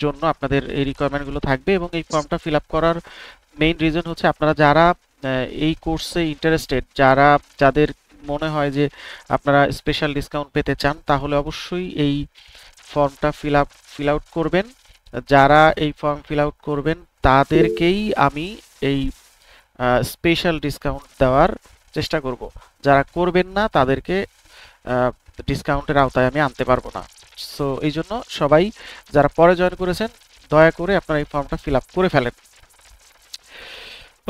জন্য আপনাদের এই রিকোয়ারমেন্টগুলো থাকবে এবং এই ফর্মটা ফিল আপ করার মেইন রিজন হচ্ছে আপনারা যারা এই কোর্সে ইন্টারেস্টেড, যাদের মনে হয় যে আপনারা স্পেশাল ডিসকাউন্ট পেতে চান, তাহলে অবশ্যই এই ফর্মটা ফিল আউট করবেন। যারা এই ফর্ম ফিল আউট করবেন তাদেরকেই আমি এই স্পেশাল ডিসকাউন্ট দেওয়ার চেষ্টা করব। যারা করবেন না তাদেরকে ডিসকাউন্টের আওতায় আমি আনতে পারবো না। সো এই জন্য সবাই যারা পরে জয়েন করেছেন দয়া করে আপনারা এই ফর্মটা ফিল আপ করে ফেলেন।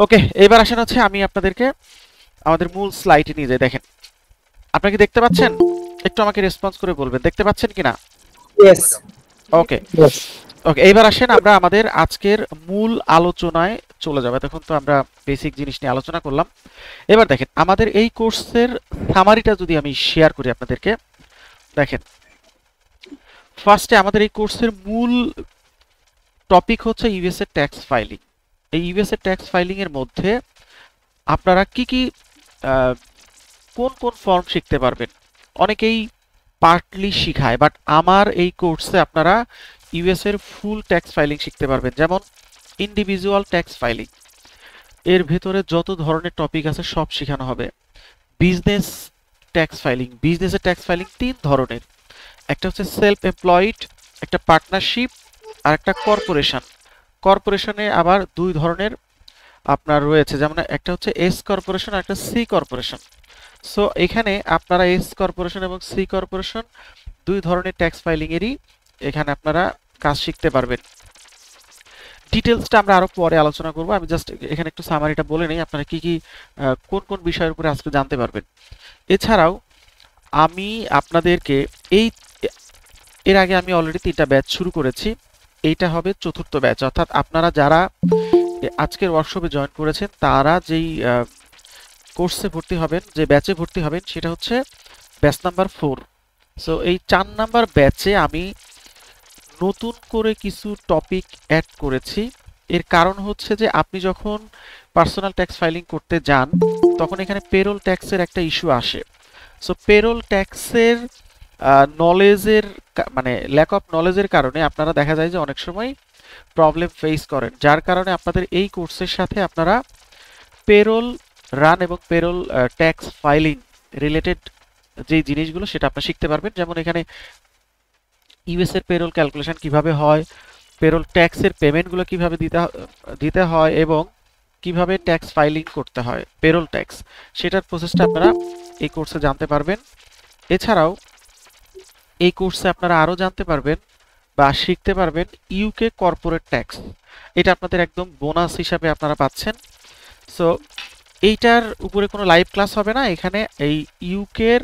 ওকে, এবার আসেন হচ্ছে আমি আপনাদেরকে আমাদের মূল স্লাইডে নিয়ে যাই। দেখেন, আপনারা কি দেখতে পাচ্ছেন? একটু আমাকে রেসপন্স করে বলবেন দেখতে পাচ্ছেন কিনা। ইয়েস। ওকে ওকে, এইবার আসেন আমরা আমাদের আজকের মূল আলোচনায় চলে যাব। তখন তো আমরা বেসিক জিনিস নিয়ে আলোচনা করলাম। এবার দেখেন আমাদের এই কোর্সের সামারিটা যদি আমি শেয়ার করি আপনাদেরকে, দেখেন ফার্স্টে আমাদের এই কোর্সের মূল টপিক হচ্ছে ইউএসএ ট্যাক্স ফাইলিং। এই ইউএসএ ট্যাক্স ফাইলিং এর মধ্যে আপনারা কি কি কোন কোন ফর্ম শিখতে পারবেন। অনেকেই পার্টলি শিখায়, বাট আমার এই কোর্সে আপনারা ইউএস এর ফুল ট্যাক্স ফাইলিং শিখতে পারবেন। যেমন ইন্ডিভিজুয়াল ট্যাক্স ফাইলিং, এর ভেতরে যত ধরনের টপিক আছে সব শেখানো হবে। বিজনেস ট্যাক্স ফাইলিং, বিজনেসের ট্যাক্স ফাইলিং তিন ধরনের, একটা হচ্ছে সেলফ এমপ্লয়েড, একটা পার্টনারশিপ, আর একটা কর্পোরেশন। কর্পোরেশনে আবার দুই ধরনের আপনার রয়েছে, যেমন একটা হচ্ছে এস কর্পোরেশন আর একটা সি কর্পোরেশন। সো এখানে আপনারা এস কর্পোরেশন এবং সি কর্পোরেশন দুই ধরনের ট্যাক্স ফাইলিং এরই এখানে আপনারা কাজ শিখতে পারবেন। ডিটেলসটা আমরা আরো পরে আলোচনা করব, আমি জাস্ট এখানে একটু সামারিটা বলে নেই আপনারা কি কি কোন কোন বিষয়ের উপরে আজকে জানতে পারবেন। এছাড়াও আমি আপনাদেরকে এর আগে আমি অলরেডি 3টা ব্যাচ শুরু করেছি, এইটা হবে 4র্থ ব্যাচ। অর্থাৎ আপনারা যারা আজকের ওয়ার্কশপে জয়েন করেছেন তারা যেই কোর্সে ভর্তি হবেন, যে ব্যাচে ভর্তি হবেন, সেটা হচ্ছে ব্যাচ নাম্বার 4। সো এই 4 নাম্বার ব্যাচে আমি নতুন করে কিছু টপিক অ্যাড করেছি। এর কারণ হচ্ছে যে আপনি যখন পার্সোনাল ট্যাক্স ফাইলিং করতে যান তখন এখানে পেরোল ট্যাক্সের একটা ইস্যু আসে। সো পেরোল ট্যাক্সের নলেজের মানে ল্যাক অফ নলেজের কারণে আপনারা দেখা যায় যে অনেক সময় প্রবলেম ফেস করেন, যার কারণে আপনাদের এই কোর্সের সাথে আপনারা পেরোল রান এবং পেরোল ট্যাক্স ফাইলিং রিলেটেড যে জিনিসগুলো সেটা আপনারা শিখতে পারবেন। যেমন এখানে ইউএস এর পেরোল ক্যালকুলেশন কিভাবে হয়, পেরোল ট্যাক্সের পেমেন্টগুলো কিভাবে দিতে হয় এবং কিভাবে ট্যাক্স ফাইলিং করতে হয় পেরোল ট্যাক্স, সেটার প্রসেসটা আপনারা এই কোর্সে জানতে পারবেন। এছাড়াও এই কোর্সে আপনারা আরও জানতে পারবেন বা শিখতে পারবেন ইউকে কর্পোরেট ট্যাক্স। এটা আপনাদের একদম বোনাস হিসাবে আপনারা পাচ্ছেন। সো এইটার উপরে কোনো লাইভ ক্লাস হবে না, এখানে এই ইউকের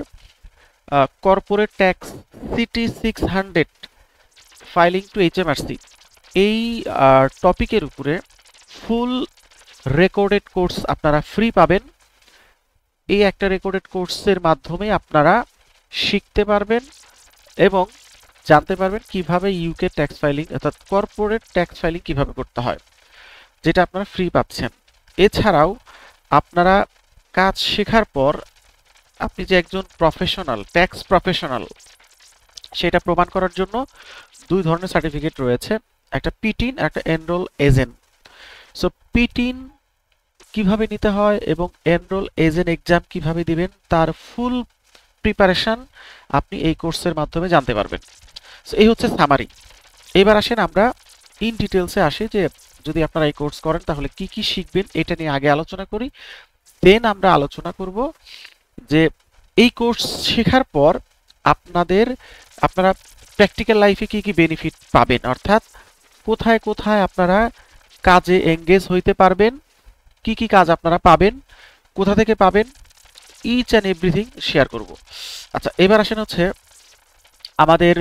corporate tax CT 600 filing to HMRC এই টপিকের উপরে ফুল রেকর্ডেড কোর্স আপনারা ফ্রি পাবেন। এই একটা রেকর্ডেড কোর্সের মাধ্যমে আপনারা শিখতে পারবেন এবং জানতে পারবেন কিভাবে ইউকে ট্যাক্স ফাইলিং অর্থাৎ কর্পোরেট ট্যাক্স ফাইলিং কিভাবে করতে হয়, যেটা আপনারা ফ্রি পাচ্ছেন। এছাড়াও আপনারা কাজ শেখার পর আপনি যে একজন প্রফেশনাল ট্যাক্স প্রফেশনাল সেটা প্রমাণ করার জন্য দুই ধরনের সার্টিফিকেট রয়েছে, একটা পিটিন আর একটা এনরোল এজেন্ট। সো পিটিন কিভাবে নিতে হয় এবং এনরোল এজেন্ট এক্সাম কিভাবে দিবেন তার ফুল প্রিপারেশন আপনি এই কোর্সের মাধ্যমে জানতে পারবেন। সো এই হচ্ছে সামারি। এবার আসেন আমরা ইন ডিটেলসে আসি যে যদি আপনারা এই কোর্স করেন তাহলে কি কি শিখবেন এটা নিয়ে আগে আলোচনা করি, দেন আমরা আলোচনা করব যে এই কোর্স শেখার পর আপনারা প্র্যাকটিক্যাল লাইফে কি কি বেনিফিট পাবেন, অর্থাৎ কোথায় কোথায় আপনারা কাজে এঙ্গেজ হইতে পারবেন, কি কি কাজ আপনারা পাবেন, কোথা থেকে পাবেন, ইচ অ্যান্ড এভরিথিং শেয়ার করব। আচ্ছা, এবার আসেন হচ্ছে আমাদের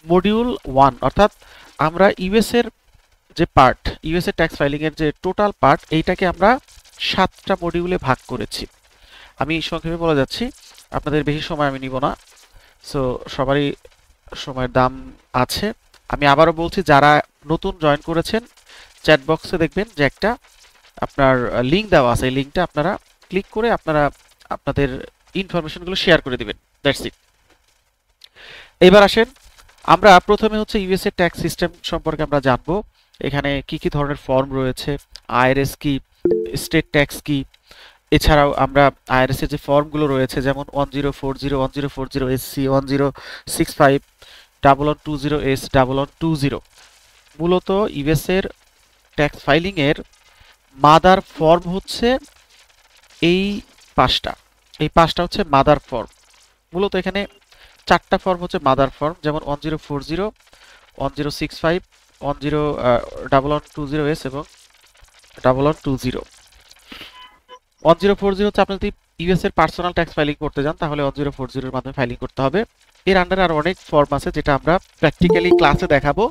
মডিউল 1, অর্থাৎ আমরা ইউএস এর যে পার্ট, ইউএস এর ট্যাক্স ফাইলিং এর যে টোটাল পার্ট, এইটাকে আমরা 7টা মডিউলে ভাগ করেছি। আমি সংক্ষেপে বলে যাচ্ছি, আপনাদের বেশি সময় আমি নিব না। সো সবারই সময়ের দাম আছে। আমি আবারও বলছি, যারা নতুন জয়েন করেছেন চ্যাট বক্সে দেখবেন যে একটা আপনার লিঙ্ক দেওয়া আছে, এই লিঙ্কটা আপনারা ক্লিক করে আপনারা আপনাদের ইনফরমেশনগুলো শেয়ার করে দিবেন। That's it. এবার আসেন আমরা প্রথমে হচ্ছে ইউএসএ ট্যাক্স সিস্টেম সম্পর্কে আমরা জানবো। এখানে কি কি ধরনের ফর্ম রয়েছে, আইআরএস কি, স্টেট ট্যাক্স কি, এছাড়াও আমরা আইআরএস এর যে ফর্মগুলো রয়েছে যেমন 1040, 1040 এসসি, 1065, 1120 এস, 1120, মূলত ইউএস এর ট্যাক্স ফাইলিং এর মাদার ফর্ম হচ্ছে এই পাঁচটা। এই পাঁচটা হচ্ছে মাদার ফর্ম। মূলত এখানে চারটা ফর্ম হচ্ছে মাদার ফর্ম, যেমন 1040, 1065, 1120 এবং 1120। 1040 হচ্ছে আপনি যদি ইউএস এর পার্সোনাল ট্যাক্স ফাইলিং করতে যান তাহলে 1040 এর মাধ্যমে ফাইলিং করতে হবে। এর আন্ডারে আরো অনেক ফর্ম আছে যেটা আমরা প্র্যাকটিক্যালি ক্লাসে দেখাবো,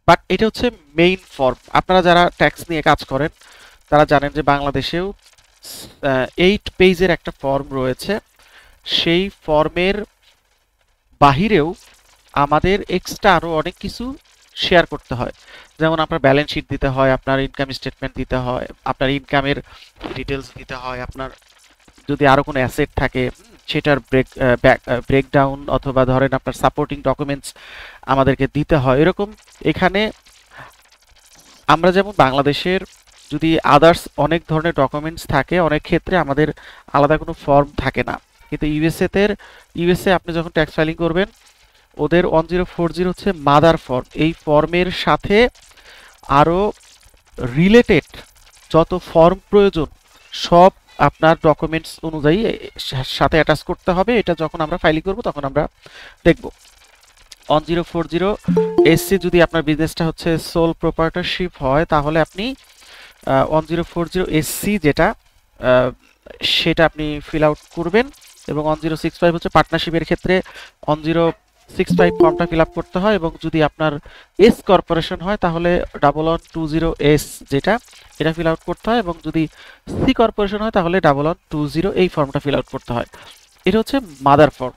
বাট এটা হচ্ছে মেইন ফর্ম। আপনারা যারা ট্যাক্স নিয়ে কাজ করেন তারা জানেন যে বাংলাদেশেও 8 পেজের একটা ফর্ম রয়েছে। সেই ফর্মের বাহিরেও আমাদের এক্সট্রা আরো অনেক কিছু শেয়ার করতে হয়, যেমন আপনার ব্যালেন্স শিট দিতে হয়, আপনার ইনকাম স্টেটমেন্ট দিতে হয়, আপনার ইনকামের ডিটেলস দিতে হয়, আপনার যদি আরো কোনো অ্যাসেট থাকে সেটার ব্রেকডাউন অথবা ধরেন আপনার সাপোর্টিং ডকুমেন্টস আমাদেরকে দিতে হয়। এরকম এখানে আমরা যেমন বাংলাদেশের যদি আদার্স অনেক ধরনের ডকুমেন্টস থাকে, অনেক ক্ষেত্রে আমাদের আলাদা কোনো ফর্ম থাকে না, কিন্তু ইউএসএ আপনি যখন ট্যাক্স ফাইলিং করবেন ওদের 1040 হচ্ছে মাদার ফর্ম। এই ফর্মের সাথে আরো রিলেটেড যত ফর্ম প্রয়োজন সব আপনার ডকুমেন্টস অনুযায়ী সাথে অ্যাটাচ করতে হবে। এটা যখন আমরা ফাইলিং করব তখন আমরা দেখব। 1040 এসসি যদি আপনার বিজনেসটা হচ্ছে সোল প্রপার্টরশিপ হয় তাহলে আপনি 1040 এসসি যেটা সেটা আপনি ফিল আউট করবেন, এবং 1065 হচ্ছে পার্টনারশিপের ক্ষেত্রে 1065 ফর্মটা ফিল আপ করতে হয়, এবং যদি আপনার এস কর্পোরেশন হয় তাহলে 1120 এস যেটা এটা ফিল আউট করতে হয়, এবং যদি সি কর্পোরেশন হয় তাহলে 1120 এই ফর্মটা ফিল আউট করতে হয়। এটা হচ্ছে মাদার ফর্ম।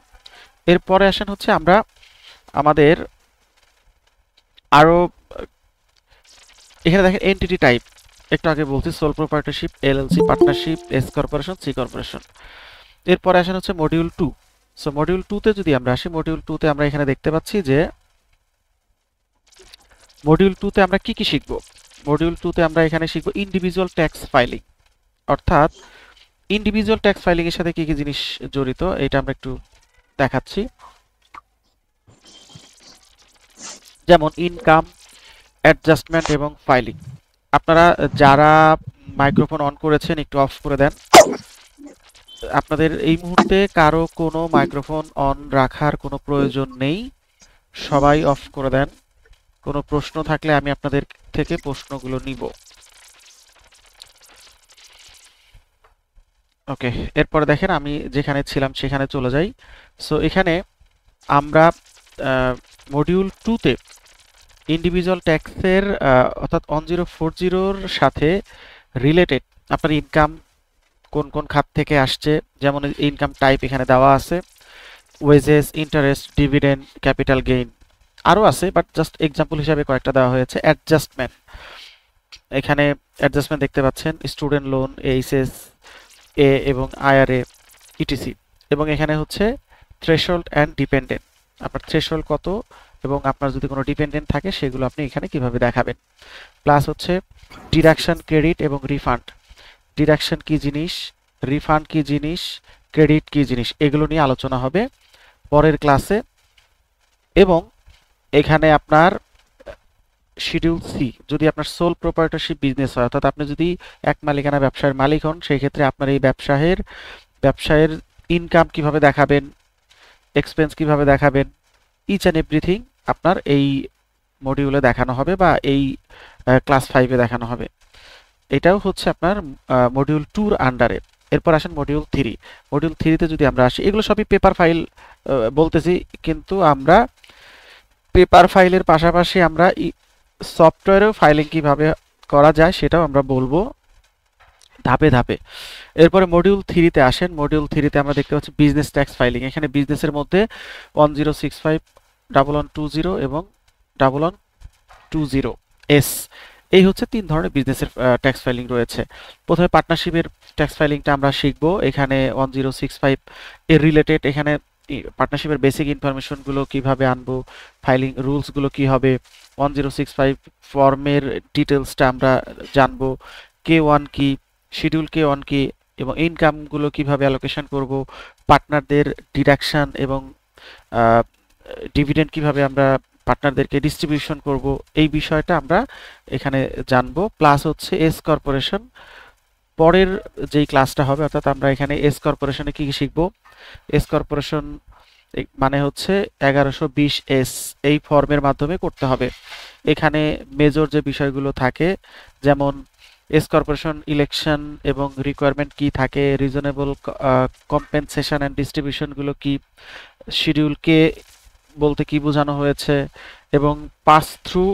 এরপরে আসেন হচ্ছে আমরা আমাদের আরো এখানে দেখেন এন্টিটি টাইপ, একটু আগে বলছি sole proprietorship, LLC, partnership, S corporation, C corporation. এরপরে আসেন হচ্ছে মডিউল 2। সো মডিউল 2 তে যদি আমরা আসি, মডিউল 2 তে আমরা এখানে দেখতে পাচ্ছি যে মডিউল 2 তে আমরা কি কি শিখব। মডিউল 2 তে আমরা এখানে শিখব ইন্ডিভিজুয়াল ট্যাক্স ফাইলিং, অর্থাৎ ইন্ডিভিজুয়াল ট্যাক্স ফাইলিং এর সাথে কি কি জিনিস জড়িত এটা আমরা একটু দেখাচ্ছি। যেমন ইনকাম, অ্যাডজাস্টমেন্ট এবং ফাইলিং। আপনারা যারা মাইক্রোফোন অন করেছেন একটু অফ করে দেন। আপনাদের এই মুহূর্তে কারো কোনো মাইক্রোফোন অন রাখার কোনো প্রয়োজন নেই, সবাই অফ করে দেন। কোনো প্রশ্ন থাকলে আমি আপনাদের থেকে প্রশ্নগুলো নিব। ওকে, এরপরে দেখেন আমি যেখানে ছিলাম সেখানে চলে যাই। সো এখানে আমরা মডিউল 2 তে ইন্ডিভিজুয়াল ট্যাক্সের অর্থাৎ 1040 সাথে রিলেটেড আপনার ইনকাম কোন কোন খাত থেকে আসছে, যেমন ইনকাম টাইপ এখানে দেওয়া আছে, wages, interest, dividend, capital gain, আরও আছে বাট জাস্ট এক্সাম্পল হিসাবে কয়েকটা দেওয়া হয়েছে। অ্যাডজাস্টমেন্ট, এখানে অ্যাডজাস্টমেন্ট দেখতে পাচ্ছেন স্টুডেন্ট লোন, এইচএস এ এবং আইআরএ, ইটিসি। এবং এখানে হচ্ছে থ্রেশহোল্ড অ্যান্ড ডিপেন্ডেন্ট, আপনার থ্রেশহোল্ড কত এবং আপনার যদি কোনো ডিপেন্ডেন্ট থাকে সেগুলো আপনি এখানে কিভাবে দেখাবেন। প্লাস হচ্ছে ডিডাকশন, ক্রেডিট এবং রিফান্ড। ডিডাকশন কি জিনিস, রিফান্ড কি জিনিস, ক্রেডিট কি জিনিস, এগুলো নিয়ে আলোচনা হবে পরের ক্লাসে। এবং এখানে আপনার শিডিউল সি, যদি আপনার সোল প্রপার্টরশিপ বিজনেস হয় অর্থাৎ আপনি যদি এক মালিকানা ব্যবসার মালিক হন সেই ক্ষেত্রে আপনার এই ব্যবসায়ের ইনকাম কিভাবে দেখাবেন, এক্সপেন্স কিভাবে দেখাবেন, ইচ অ্যান্ড এভরিথিং আপনার এই মডিউলে দেখানো হবে বা এই ক্লাস 5-এ দেখানো হবে। এটাও হচ্ছে আপনার মডিউল 2-র আন্ডারে। এরপর আসেন মডিউল 3। মডিউল 3-তে যদি আমরা আসি, এগুলো সবই পেপার ফাইল বলতেছি, কিন্তু আমরা পেপার ফাইলের পাশাপাশি আমরা সফটওয়্যারেও ফাইলিং কিভাবে করা যায় সেটাও আমরা বলবো ধাপে ধাপে। এরপরে মডিউল 3-তে আসেন। মডিউল 3-তে আমরা দেখতে পাচ্ছি বিজনেস ট্যাক্স ফাইলিং। এখানে বিজনেসের মধ্যে 1065, 1120 এবং 1120 এস, এই হচ্ছে 3 ধরনের বিজনেসের ট্যাক্স ফাইলিং রয়েছে। প্রথমে পার্টনারশিপের ট্যাক্স ফাইলিংটা আমরা শিখবো। এখানে 1065 এর রিলেটেড এখানে পার্টনারশিপের বেসিক ইনফরমেশনগুলো কিভাবে আনবো, ফাইলিং রুলসগুলো কি হবে, 1065 ফর্মের ডিটেলসটা আমরা জানবো, K1 কি, শিডিউল K1 কি, এবং ইনকামগুলো কিভাবে অ্যালোকেশন করব, পার্টনারদের ডিডাকশন এবং ডিভিডেন্ড কিভাবে আমরা পার্টনারদেরকে ডিস্ট্রিবিউশন করব, এই বিষয়টা আমরা এখানে জানবো। প্লাস হচ্ছে এস কর্পোরেশন, পরের যেই ক্লাসটা হবে, অর্থাৎ আমরা এখানে এস কর্পোরেশনে কি কি শিখবো। এস কর্পোরেশন মানে হচ্ছে 1120 এই ফর্মের মাধ্যমে করতে হবে। এখানে মেজর যে বিষয়গুলো থাকে, যেমন এস কর্পোরেশন ইলেকশন এবং রিকোয়ারমেন্ট কি থাকে, রিজনেবল কম্পেনসেশন অ্যান্ড ডিস্ট্রিবিউশনগুলো কি, শিডিউল কে বলতে কি বোঝানো হয়েছে, এবং pass through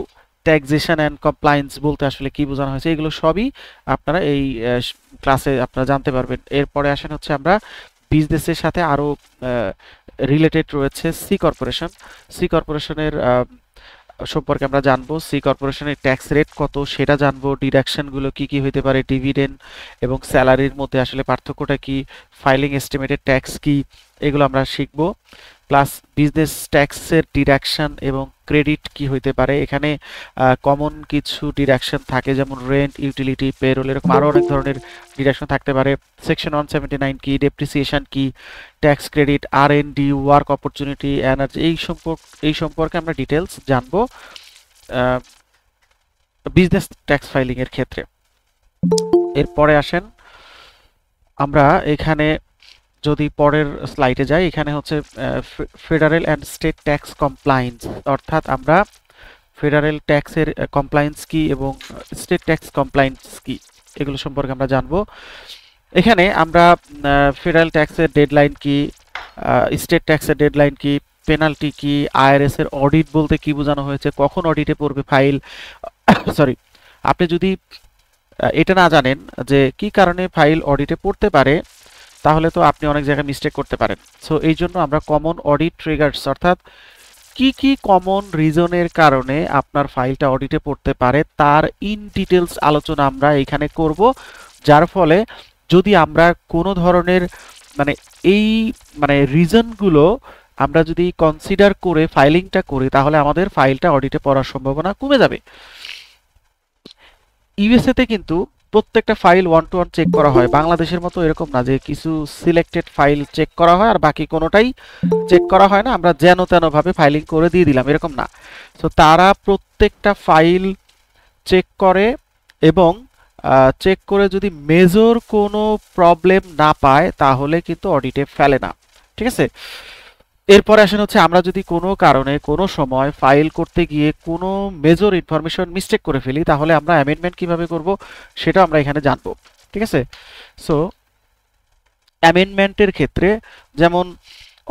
taxation and compliance বলতে আসলে কি বোঝানো হয়েছে, এগুলো সবই আপনারা এই ক্লাসে আপনারা জানতে পারবেন। এরপরে আসেন হচ্ছে আমরা বিজনেসের সাথে আরও রিলেটেড রয়েছে সি কর্পোরেশন। সি কর্পোরেশনের সম্পর্কে আমরা জানবো, সি কর্পোরেশনের ট্যাক্স রেট কত সেটা জানবো, ডিডাকশনগুলো কি কি হতে পারে, ডিভিডেন্ড এবং স্যালারির মধ্যে আসলে পার্থক্যটা কি, ফাইলিং এস্টিমেটেড ট্যাক্স কি, এগুলো আমরা শিখবো। প্লাস বিজনেস ট্যাক্সের ডিডাকশন এবং ক্রেডিট কি হইতে পারে। এখানে কমন কিছু ডিডাকশন থাকে, যেমন রেন্ট, ইউটিলিটি, পেরোল, এরকম আরও অনেক ধরনের ডিডাকশন থাকতে পারে। সেকশন 179 কি, ডেপ্রিসিয়েশন কি, tax credit, R&D, work opportunity, energy, এই সম্পর্কে আমরা ডিটেলস জানবো বিজনেস ট্যাক্স ফাইলিং এর ক্ষেত্রে। এরপরে আসেন আমরা এখানে যদি পরের স্লাইডে যাই, এখানে হচ্ছে federal and state tax compliance, অর্থাৎ আমরা ফেডারেল ট্যাক্সের কমপ্লায়েন্স কি এবং স্টেট ট্যাক্স কমপ্লায়েন্স কি, এগুলো সম্পর্কে আমরা জানবো। এখানে আমরা ফেডারেল ট্যাক্সের ডেডলাইন কি, স্টেট ট্যাক্সের ডেডলাইন কি, পেনাল্টি কি, IRS এর অডিট বলতে কি বোঝানো হয়েছে, কখন অডিটে পড়বে ফাইল, সরি, আপনি যদি এটা না জানেন যে কি কারণে ফাইল অডিটে পড়তে পারে, তাহলে তো আপনি অনেক জায়গায় মিস্টেক করতে পারেন। সো এই জন্য আমরা কমন অডিট ট্রিগার্স, অর্থাৎ কি কি কমন রিজনের কারণে আপনার ফাইলটা অডিটে পড়তে পারে তার ইন ডিটেলস আলোচনা আমরা এখানে করব, যার ফলে যদি আমরা কোনো ধরনের এই রিজনগুলো আমরা যদি কনসিডার করে ফাইলিংটা করি, তাহলে আমাদের ফাইলটা অডিটে পড়ার সম্ভাবনা কমে যাবে। ইউএসএ তে কিন্তু প্রত্যেকটা ফাইল 1 to 1 চেক করা হয়, বাংলাদেশের মতো এরকম না যে কিছু সিলেক্টেড ফাইল চেক করা হয় আর বাকি কোনোটাই চেক করা হয় না, আমরা যেন তেন ভাবে ফাইলিং করে দিয়ে দিলাম, এরকম না। তো তারা প্রত্যেকটা ফাইল চেক করে এবং চেক করে যদি মেজর কোনো প্রবলেম না পায় তাহলে কিন্তু অডিটে ফেলে না, ঠিক আছে। এরপরে আসেন হচ্ছে আমরা যদি কোনো কারণে কোনো সময় ফাইল করতে গিয়ে কোনো মেজর ইনফরমেশন মিস্টেক করে ফেলি, তাহলে আমরা অ্যামেন্ডমেন্ট কিভাবে করব সেটা আমরা এখানে জানবো, ঠিক আছে। সো অ্যামেন্ডমেন্টের ক্ষেত্রে যেমন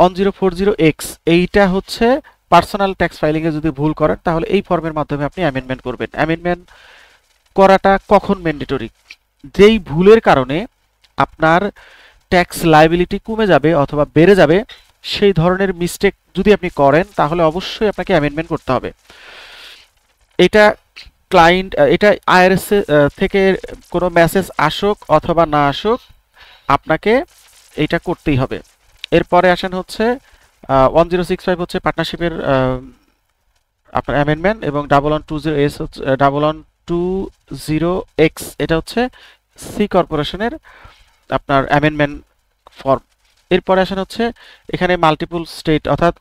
1040X, এইটা হচ্ছে পার্সোনাল ট্যাক্স ফাইলিং এ যদি ভুল করেন তাহলে এই ফর্মের মাধ্যমে আপনি অ্যামেন্ডমেন্ট করবেন। অ্যামেন্ডমেন্ট করাটা কখন ম্যান্ডেটরি, যেই ভুলের কারণে আপনার ট্যাক্স লায়াবিলিটি কমে যাবে অথবা বেড়ে যাবে, সেই ধরনের মিস্টেক যদি আপনি করেন তাহলে অবশ্যই আপনাকে অ্যামেন্ডমেন্ট করতে হবে। এটা ক্লায়েন্ট, এটা IRS থেকে কোনো মেসেজ আসুক অথবা না আসুক, আপনাকে এটা করতেই হবে। এরপরে আসেন হচ্ছে 1065 হচ্ছে পার্টনারশিপের আপনার অ্যামেন্ডমেন্ট, এবং 1120S হচ্ছে 1120X, এটা হচ্ছে সি কর্পোরেশনের আপনার অ্যামেন্ডমেন্ট ফর্ম। এরপরে আসেন হচ্ছে এখানে মাল্টিপল স্টেট, অর্থাৎ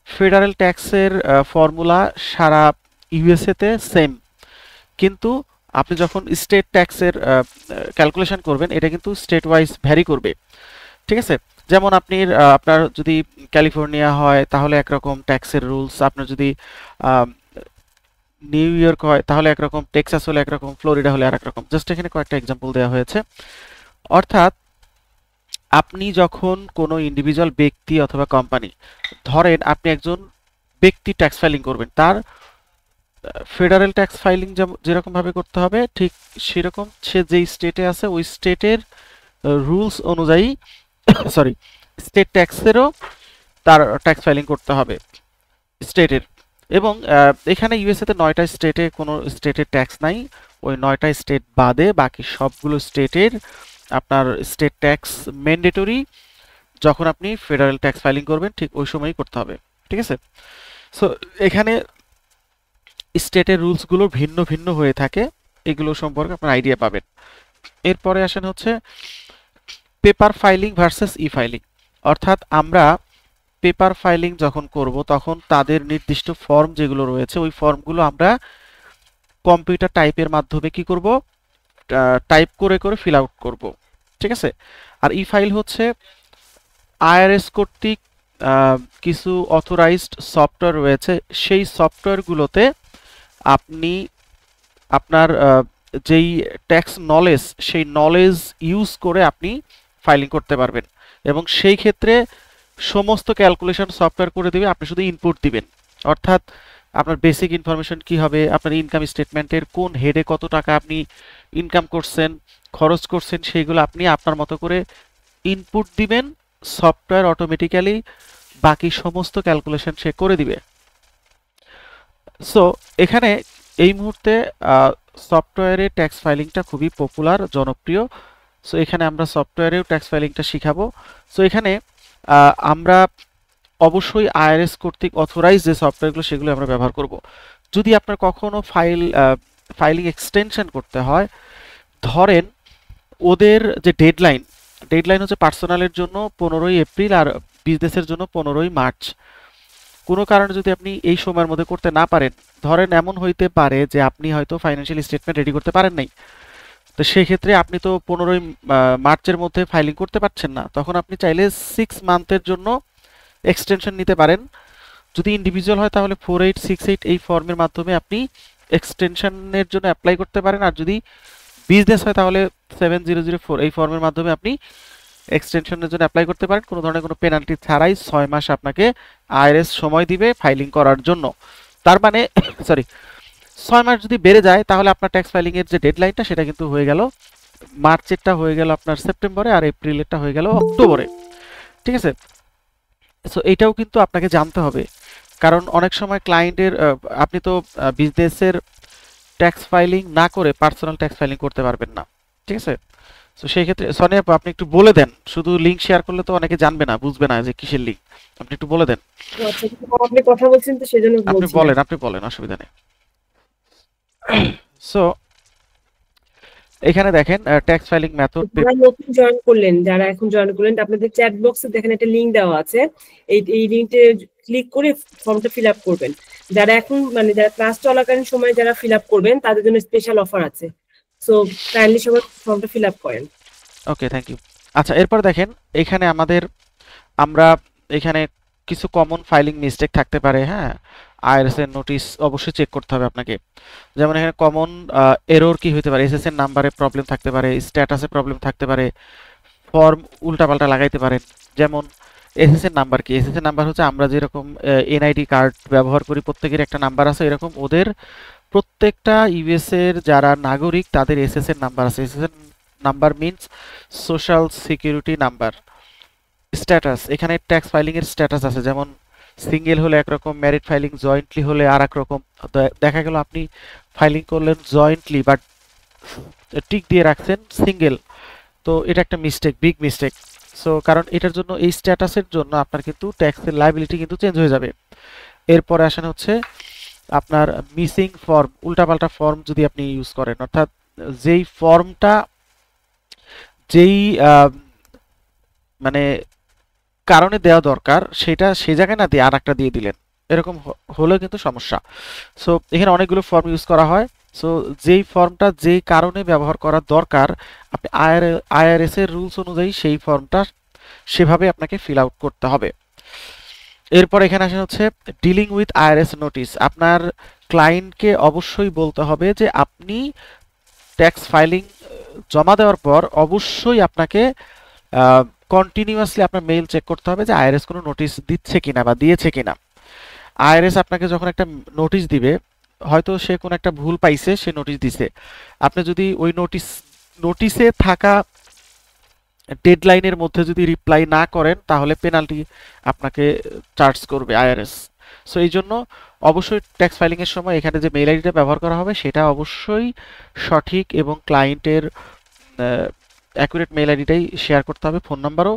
ফেডারেল ট্যাক্সের ফর্মুলা সারা ইউএসএ তে সেম, কিন্তু আপনি যখন স্টেট ট্যাক্সের ক্যালকুলেশন করবেন এটা কিন্তু স্টেট ওয়াইজ ভ্যারি করবে, ঠিক আছে। যেমন আপনি আপনার যদি ক্যালিফোর্নিয়া হয় তাহলে একরকম ট্যাক্সের রুলস, আপনার যদি নিউ ইয়র্ক হয় তাহলে একরকম, টেক্সাস হলে একরকম, ফ্লোরিডা হলে আর একরকম। জাস্ট এখানে কয়েকটা এক্সাম্পল দেওয়া হয়েছে। অর্থাৎ আপনি যখন কোনো ইন্ডিভিজুয়াল ব্যক্তি অথবা কোম্পানি, ধরেন আপনি একজন ব্যক্তি ট্যাক্স ফাইলিং করবেন, তার ফেডারেল ট্যাক্স ফাইলিং যেরকম ভাবে করতে হবে ঠিক সেরকম সে যেই স্টেটে আছে ওই স্টেটের রুলস অনুযায়ী সরি স্টেট ট্যাক্সেরও তার ট্যাক্স ফাইলিং করতে হবে স্টেটের। এবং এখানে ইউএসএ তে 9টা স্টেটে কোনো স্টেটের ট্যাক্স নাই, ওই 9টা স্টেট বাদে বাকি সবগুলো স্টেটের আপনার স্টেট ট্যাক্স ম্যান্ডেটরি, যখন আপনি ফেডারেল ট্যাক্স ফাইলিং করবেন ঠিক ওই সময়ই করতে হবে, ঠিক আছে? সো এখানে স্টেটের রুলসগুলো ভিন্ন ভিন্ন হয়ে থাকে, এগুলো সম্পর্কে আপনার আইডিয়া পাবেন। এরপরে আসেন হচ্ছে paper filing versus e filing. অর্থাৎ আমরা পেপার ফাইলিং যখন করব তখন তাদের নির্দিষ্ট ফর্ম যেগুলো রয়েছে ওই ফর্মগুলো আমরা কম্পিউটার টাইপের মাধ্যমে কি করব, টাইপ করে করে ফিল আউট করব, ঠিক আছে? আর ই ফাইল হচ্ছে আইআরএস কর্তৃক কিছু অথরাইজড সফটওয়্যার রয়েছে, সেই সফটওয়্যারগুলোতে আপনি আপনার যেই ট্যাক্স নলেজ সেই নলেজ ইউজ করে আপনি ফাইলিং করতে পারবেন এবং সেই ক্ষেত্রে সমস্ত ক্যালকুলেশন সফটওয়্যার করে দিবে, আপনি শুধু ইনপুট দিবেন। অর্থাৎ আপনার বেসিক ইনফরমেশন কি হবে, আপনার ইনকাম স্টেটমেন্টের কোন হেডে কত টাকা আপনি ইনকাম করছেন, খরচ করছেন, সেইগুলো আপনি আপনার মতো করে ইনপুট দিবেন, সফটওয়্যার অটোমেটিক্যালি বাকি সমস্ত ক্যালকুলেশন সে করে দিবে। সো এখানে এই মুহূর্তে সফটওয়্যারে ট্যাক্স ফাইলিংটা খুবই পপুলার, জনপ্রিয়। সো এখানে আমরা সফটওয়্যারেও ট্যাক্স ফাইলিংটা শিখাবো। সো এখানে আমরা অবশ্যই আইআরএস কর্তৃক অথরাইজ যে সফটওয়্যারগুলো সেগুলো আমরা ব্যবহার করব। যদি আপনার কখনো ফাইলিং এক্সটেনশন করতে হয়, ধরেন ওদের যে ডেডলাইন হচ্ছে পার্সোনালের জন্য 15ই এপ্রিল আর বিজনেসের জন্য 15ই মার্চ। কোনো কারণে যদি আপনি এই সময়ের মধ্যে করতে না পারেন, ধরেন এমন হইতে পারে যে আপনি হয়তো ফাইন্যান্সিয়াল স্টেটমেন্ট রেডি করতে পারেন নাই, তো সেই ক্ষেত্রে আপনি তো 15ই মার্চের মধ্যে ফাইলিং করতে পারছেন না, তখন আপনি চাইলে 6 মান্থের জন্য এক্সটেনশন নিতে পারেন। যদি ইন্ডিভিজুয়াল হয় তাহলে 4868 এই ফর্মের মাধ্যমে আপনি এক্সটেনশনের জন্য অ্যাপ্লাই করতে পারেন, আর যদি বিজনেস হয় তাহলে 7004 এই ফর্মের মাধ্যমে আপনি এক্সটেনশনের জন্য অ্যাপ্লাই করতে পারেন। কোনো ধরনের কোনো পেনাল্টি ছাড়াই 6 মাস আপনাকে আইআরএস সময় দিবে ফাইলিং করার জন্য। তার মানে সরি 6 মাস যদি বেড়ে যায় তাহলে আপনার ট্যাক্স ফাইলিং এর যে ডেডলাইনটা সেটা কিন্তু হয়ে গেল মার্চেরটা হয়ে গেল আপনার সেপ্টেম্বরে, আর এপ্রিলেরটা হয়ে গেল অক্টোবরে, ঠিক আছে? সো এটাও কিন্তু আপনাকে জানতে হবে, কারণ অনেক সময় ক্লায়েন্টের আপনি তো বিজনেসের ট্যাক্স ফাইলিং না করে পার্সোনাল ট্যাক্স ফাইলিং করতে পারবেন না, ঠিক আছে? তো সেই ক্ষেত্রে সোনিয়া আপু আপনি একটু বলে দেন, শুধু লিংক শেয়ার করলে তো অনেকে জানবে না, বুঝবে না যে কিসের লিংক, আপনি একটু বলে দেন। আচ্ছা, আপনি কথা বলছেন তো সেজন্য আপনি বলছি। আপনি বলেন, অসুবিধা নেই। সো এখানে দেখেন ট্যাক্স ফাইলিং মেথড। যারা নতুন জয়েন করলেন, যারা এখন জয়েন করলেন, আপনাদের চ্যাট বক্সে দেখেন একটা লিংক দেওয়া আছে, এই লিংকে ক্লিক করে ফর্মটা ফিল আপ করবেন। যারা এখন মানে যারা ক্লাস চলাকালীন সময় যারা ফিল আপ করবেন তাদের জন্য স্পেশাল অফার আছে। সো কাইন্ডলি সবাই ফর্মটা ফিল আপ করেন। ওকে, থ্যাংক ইউ। আচ্ছা, এরপর দেখেন এখানে আমরা এখানে কিছু কমন ফাইলিং মিস্টেক থাকতে পারে। হ্যাঁ, আইআরএস এর নোটিশ অবশ্যই চেক করতে হবে আপনাকে। যেমন এখানে কমন এরর কি হতে পারে, এসএসএন নাম্বারে প্রবলেম থাকতে পারে, স্ট্যাটাসে প্রবলেম থাকতে পারে, ফর্ম উল্টাপাল্টা লাগাইতে পারেন। যেমন এসএসএন নাম্বার কি, এসএসএন নাম্বার হচ্ছে আমরা যেরকম এনআইডি কার্ড ব্যবহার করি প্রত্যেকের একটা নাম্বার আছে, এরকম ওদের প্রত্যেকটা ইউএস এর যারা নাগরিক তাদের এসএসএন নাম্বার আছে। SSN number means social security number. Status, এখানে ট্যাক্স ফাইলিং এর স্ট্যাটাস আছে, যেমন সিঙ্গেল হলে একরকম, ম্যারিড ফাইলিং জয়েন্টলি হলে আর এক রকম। দেখা গেল আপনি ফাইলিং করলেন জয়েন্টলি বাট টিক দিয়ে রাখছেন সিঙ্গেল, তো এটা একটা মিস্টেক, বিগ মিস্টেক। সো কারণ এটার জন্য এই স্ট্যাটাসের জন্য আপনার কিন্তু ট্যাক্সের লায়াবিলিটি কিন্তু চেঞ্জ হয়ে যাবে। এরপরে আসেন হচ্ছে আপনার মিসিং ফর্ম, উল্টাপাল্টা ফর্ম যদি আপনি ইউজ করেন, অর্থাৎ যেই ফর্মটা যেই মানে কারণে দেওয়া দরকার সেটা সেই জায়গায় না দিয়ে আর একটা দিয়ে দিলেন, এরকম হলেও কিন্তু সমস্যা। সো এখানে অনেকগুলো ফর্ম ইউজ করা হয়। সো যেই ফর্মটা যেই কারণে ব্যবহার করা দরকার আপনি আইআরএস এর রুলস অনুযায়ী সেই ফর্মটা সেভাবে আপনাকে ফিল আউট করতে হবে। এরপর এখানে আসেন হচ্ছে ডিলিং উইথ আইআরএস নোটিশ। আপনার ক্লায়েন্টকে অবশ্যই বলতে হবে যে আপনি ট্যাক্স ফাইলিং জমা দেওয়ার পর অবশ্যই আপনাকে কন্টিনিউয়াসলি আপনার মেইল চেক করতে হবে যে আইআরএস কোনো নোটিশ দিচ্ছে কিনা বা দিয়েছে কিনা। আইআরএস আপনাকে যখন একটা নোটিশ দিবে, হয়তো সে কোনো একটা ভুল পাইছে, সে নোটিশ দিছে, আপনি যদি ওই নোটিশে থাকা ডেডলাইনের মধ্যে যদি রিপ্লাই না করেন তাহলে পেনাল্টি আপনাকে চার্জ করবে আইআরএস। সো এই জন্য অবশ্যই ট্যাক্স ফাইলিং এর সময় এখানে যে মেইল আইডিটা ব্যবহার করা হবে সেটা অবশ্যই সঠিক এবং ক্লায়েন্টের অ্যাকুরেট মেইল আইডিটাই শেয়ার করতে হবে। ফোন নাম্বারও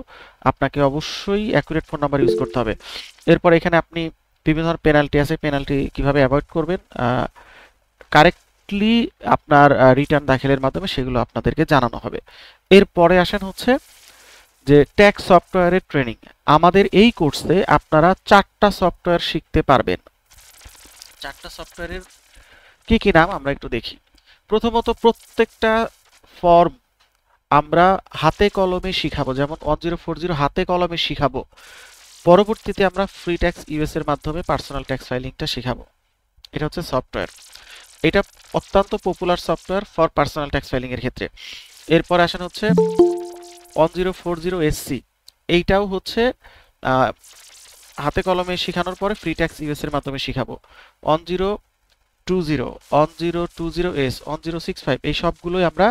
আপনাকে অবশ্যই অ্যাকুরেট ফোন নাম্বার ইউজ করতে হবে। এরপর এখানে আপনি বিভিন্ন ধরনের পেনাল্টি আছে, পেনাল্টি কিভাবে অ্যাভয়েড করবেন, কারেক্টলি আপনার রিটার্ন দাখিলের মাধ্যমে সেগুলো আপনাদেরকে জানানো হবে। এরপরে আসেন হচ্ছে যে ট্যাক্স সফটওয়্যারের ট্রেনিং। আমাদের এই কোর্সে আপনারা 4টা সফটওয়্যার শিখতে পারবেন। 4টা সফটওয়্যারের কি কি নাম আমরা একটু দেখি। প্রথমত প্রত্যেকটা ফর্ম আমরা হাতে কলমে শিখাবো, যেমন 1040 হাতে কলমে শিখাবো। পরবর্তীতে আমরা ফ্রি ট্যাক্স ইউএস এর মাধ্যমে পার্সোনাল ট্যাক্স ফাইলিংটা শিখাবো। এটা হচ্ছে সফটওয়্যার, এটা অত্যন্ত popular software for personal tax filing এর ক্ষেত্রে। এরপর আসেন হচ্ছে 1040 এসসি, এইটাও হচ্ছে হাতে কলমে শেখানোর পরে ফ্রি ট্যাক্স ইউএস এর মাধ্যমে শিখাবো। 1020, 1020 এস, 1065, এই সবগুলোই আমরা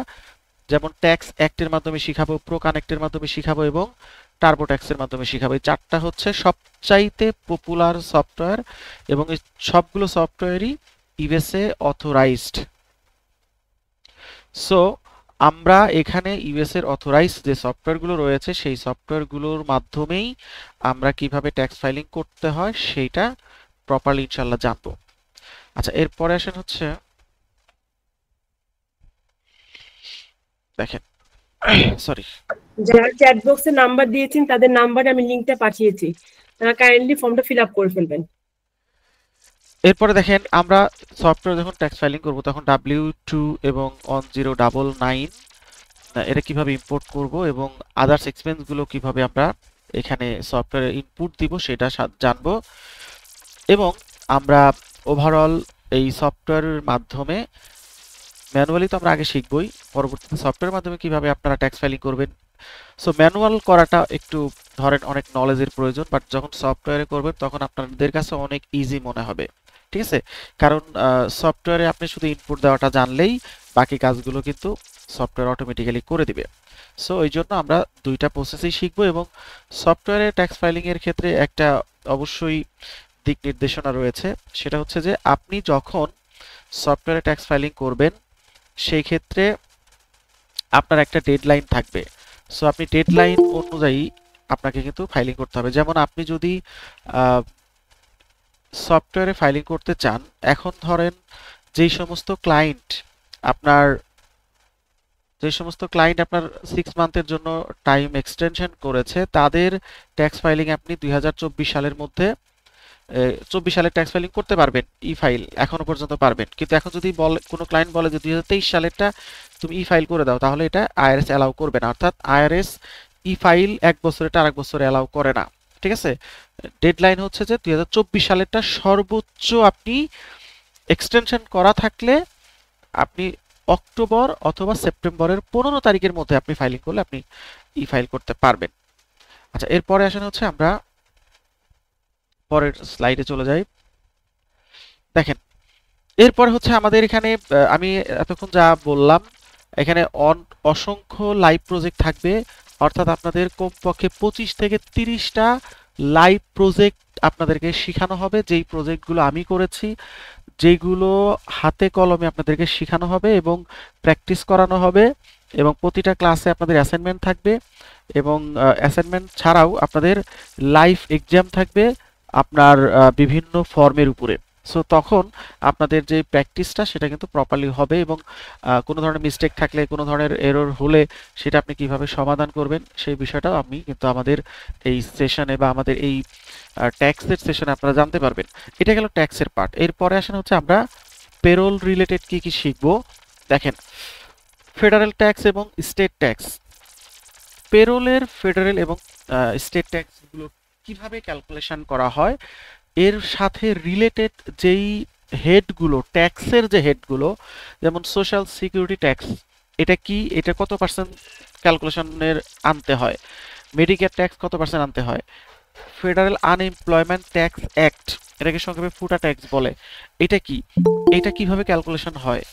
যেমন ট্যাক্স অ্যাক্টের মাধ্যমে শিখাবো, প্রো কানেক্টের মাধ্যমে শিখাবো এবং টার্বো ট্যাক্সের মাধ্যমে শিখাবো। এই 4টা হচ্ছে সবচাইতে পপুলার সফটওয়্যার এবং এই সবগুলো সফটওয়্যারই ইউএসএ অথরাইজড। সো আমরা এখানে ইউএস এর অথরাইজড যে সফটওয়্যারগুলো রয়েছে সেই সফটওয়্যারগুলোর মাধ্যমেই আমরা কিভাবে ট্যাক্স ফাইলিং করতে হয় সেইটা প্রপারলি ইনশাআল্লাহ জানবো। আচ্ছা, এরপরে আসেন হচ্ছে দেখেন, সরি, যারা চ্যাট বক্সে নাম্বার দিয়েছেন তাদের নাম্বারে আমি লিংকটা পাঠিয়েছি, তারা কাইন্ডলি ফর্মটা ফিল আপ করে ফেলবেন। এরপরে দেখেন আমরা সফটওয়্যার যখন ট্যাক্স ফাইলিং করব তখন W2 এবং 1099 এটা কিভাবে ইম্পোর্ট করব এবং আদার্স এক্সপেন্স গুলো কিভাবে আমরা এখানে সফটওয়্যারে ইনপুট দিব সেটা জানবো। এবং আমরা ওভারঅল এই সফটওয়্যারের মাধ্যমে ম্যানুয়ালি তো আমরা আগে শিখবই, পরবর্তীতে সফটওয়্যারের মাধ্যমে কিভাবে আপনারা ট্যাক্স ফাইলিং করবেন। সো ম্যানুয়াল করাটা একটু ধরেন অনেক নলেজের প্রয়োজন, বাট যখন সফটওয়্যারে করবেন তখন আপনাদের কাছে অনেক ইজি মনে হবে, ঠিক আছে? কারণ সফটওয়্যারে আপনি শুধু ইনপুট দেওয়াটা জানলেই বাকি কাজগুলো কিন্তু সফটওয়্যার অটোমেটিক্যালি করে দিবে। সো এই জন্য আমরা দুইটা প্রসেসই শিখবো এবং সফটওয়্যারে ট্যাক্স ফাইলিং এর ক্ষেত্রে একটা অবশ্যই দিক নির্দেশনা রয়েছে, সেটা হচ্ছে যে আপনি যখন সফটওয়্যারে ট্যাক্স ফাইলিং করবেন সেই ক্ষেত্রে আপনার একটা ডেডলাইন থাকবে। সো আপনি ডেডলাইন অনুযায়ী আপনাকে কিন্তু ফাইলিং করতে হবে। যেমন আপনি যদি সফটওয়্যারে ফাইলিং করতে চান, এখন ধরেন যেই সমস্ত ক্লায়েন্ট আপনার 6 মান্থের জন্য টাইম এক্সটেনশন করেছে তাদের ট্যাক্স ফাইলিং আপনি 2024 সালের মধ্যে 24 সালের ট্যাক্স ফাইলিং করতে পারবেন, ই ফাইল এখনো পর্যন্ত পারবেন। কিন্তু এখন যদি কোনো ক্লায়েন্ট বলে যে 2023 সালেরটা তুমি ই ফাইল করে দাও, তাহলে এটা আইআরএস অ্যালাউ করবে না। অর্থাৎ আইআরএস ই ফাইল 1 বছরেরটা আরেক বছরে অ্যালাউ করে না, ঠিক আছে? ডেডলাইন হচ্ছে যে 2024 সালেরটা সর্বোচ্চ আপনি এক্সটেনশন করা থাকলে আপনি অক্টোবর অথবা সেপ্টেম্বরের 15 তারিখের মধ্যে আপনি ফাইলিং করলে আপনি ই ফাইল করতে পারবেন। আচ্ছা, এরপরে আসেন হচ্ছে আমরা পরের স্লাইডে চলে যাই। দেখেন, এরপর হচ্ছে আমাদের এখানে আমি এতক্ষণ যা বললাম, এখানে অসংখ্য লাইভ প্রজেক্ট থাকবে, অর্থাৎ আপনাদের কমপক্ষে 25 থেকে 30টা লাইভ প্রজেক্ট আপনাদেরকে শেখানো হবে, যেই প্রজেক্টগুলো আমি করেছি, যেগুলো হাতে কলমে আপনাদেরকে শেখানো হবে এবং প্র্যাকটিস করানো হবে। এবং প্রতিটা ক্লাসে আপনাদের অ্যাসাইনমেন্ট থাকবে এবং অ্যাসাইনমেন্ট ছাড়াও আপনাদের লাইভ এক্সাম থাকবে আপনার বিভিন্ন ফর্মের উপরে। সো তখন আপনাদের যে প্র্যাকটিসটা সেটা কিন্তু প্রপারলি হবে এবং কোনো ধরনের মিস্টেক থাকলে, কোনো ধরনের এরর হলে সেটা আপনি কিভাবে সমাধান করবেন সেই বিষয়টাও আমি কিন্তু আমাদের এই সেশনে বা আমাদের এই ট্যাক্সের সেশনে আপনারা জানতে পারবেন। এটা গেল ট্যাক্সের পার্ট। এরপরে আসেন হচ্ছে আমরা পেরোল রিলেটেড কি কি শিখবো। দেখেন, ফেডারেল ট্যাক্স এবং স্টেট ট্যাক্স। পেরোলের ফেডারেল এবং স্টেট ট্যাক্সগুলো কিভাবে ক্যালকুলেশন করা হয়, এর সাথে রিলেটেড যেই হেডগুলো, ট্যাক্সের যে হেডগুলো, যেমন সোশ্যাল সিকিউরিটি ট্যাক্স, এটা কি, এটা কত পার্সেন্ট ক্যালকুলেশনের আনতে হয়, মেডিকেয়ার ট্যাক্স কত পার্সেন্ট আনতে হয়, ফেডারেল আনএমপ্লয়মেন্ট ট্যাক্স অ্যাক্ট, এটাকে সংক্ষেপে ফুটা ট্যাক্স বলে, এটা কি, এটা কিভাবে ক্যালকুলেশন হয়,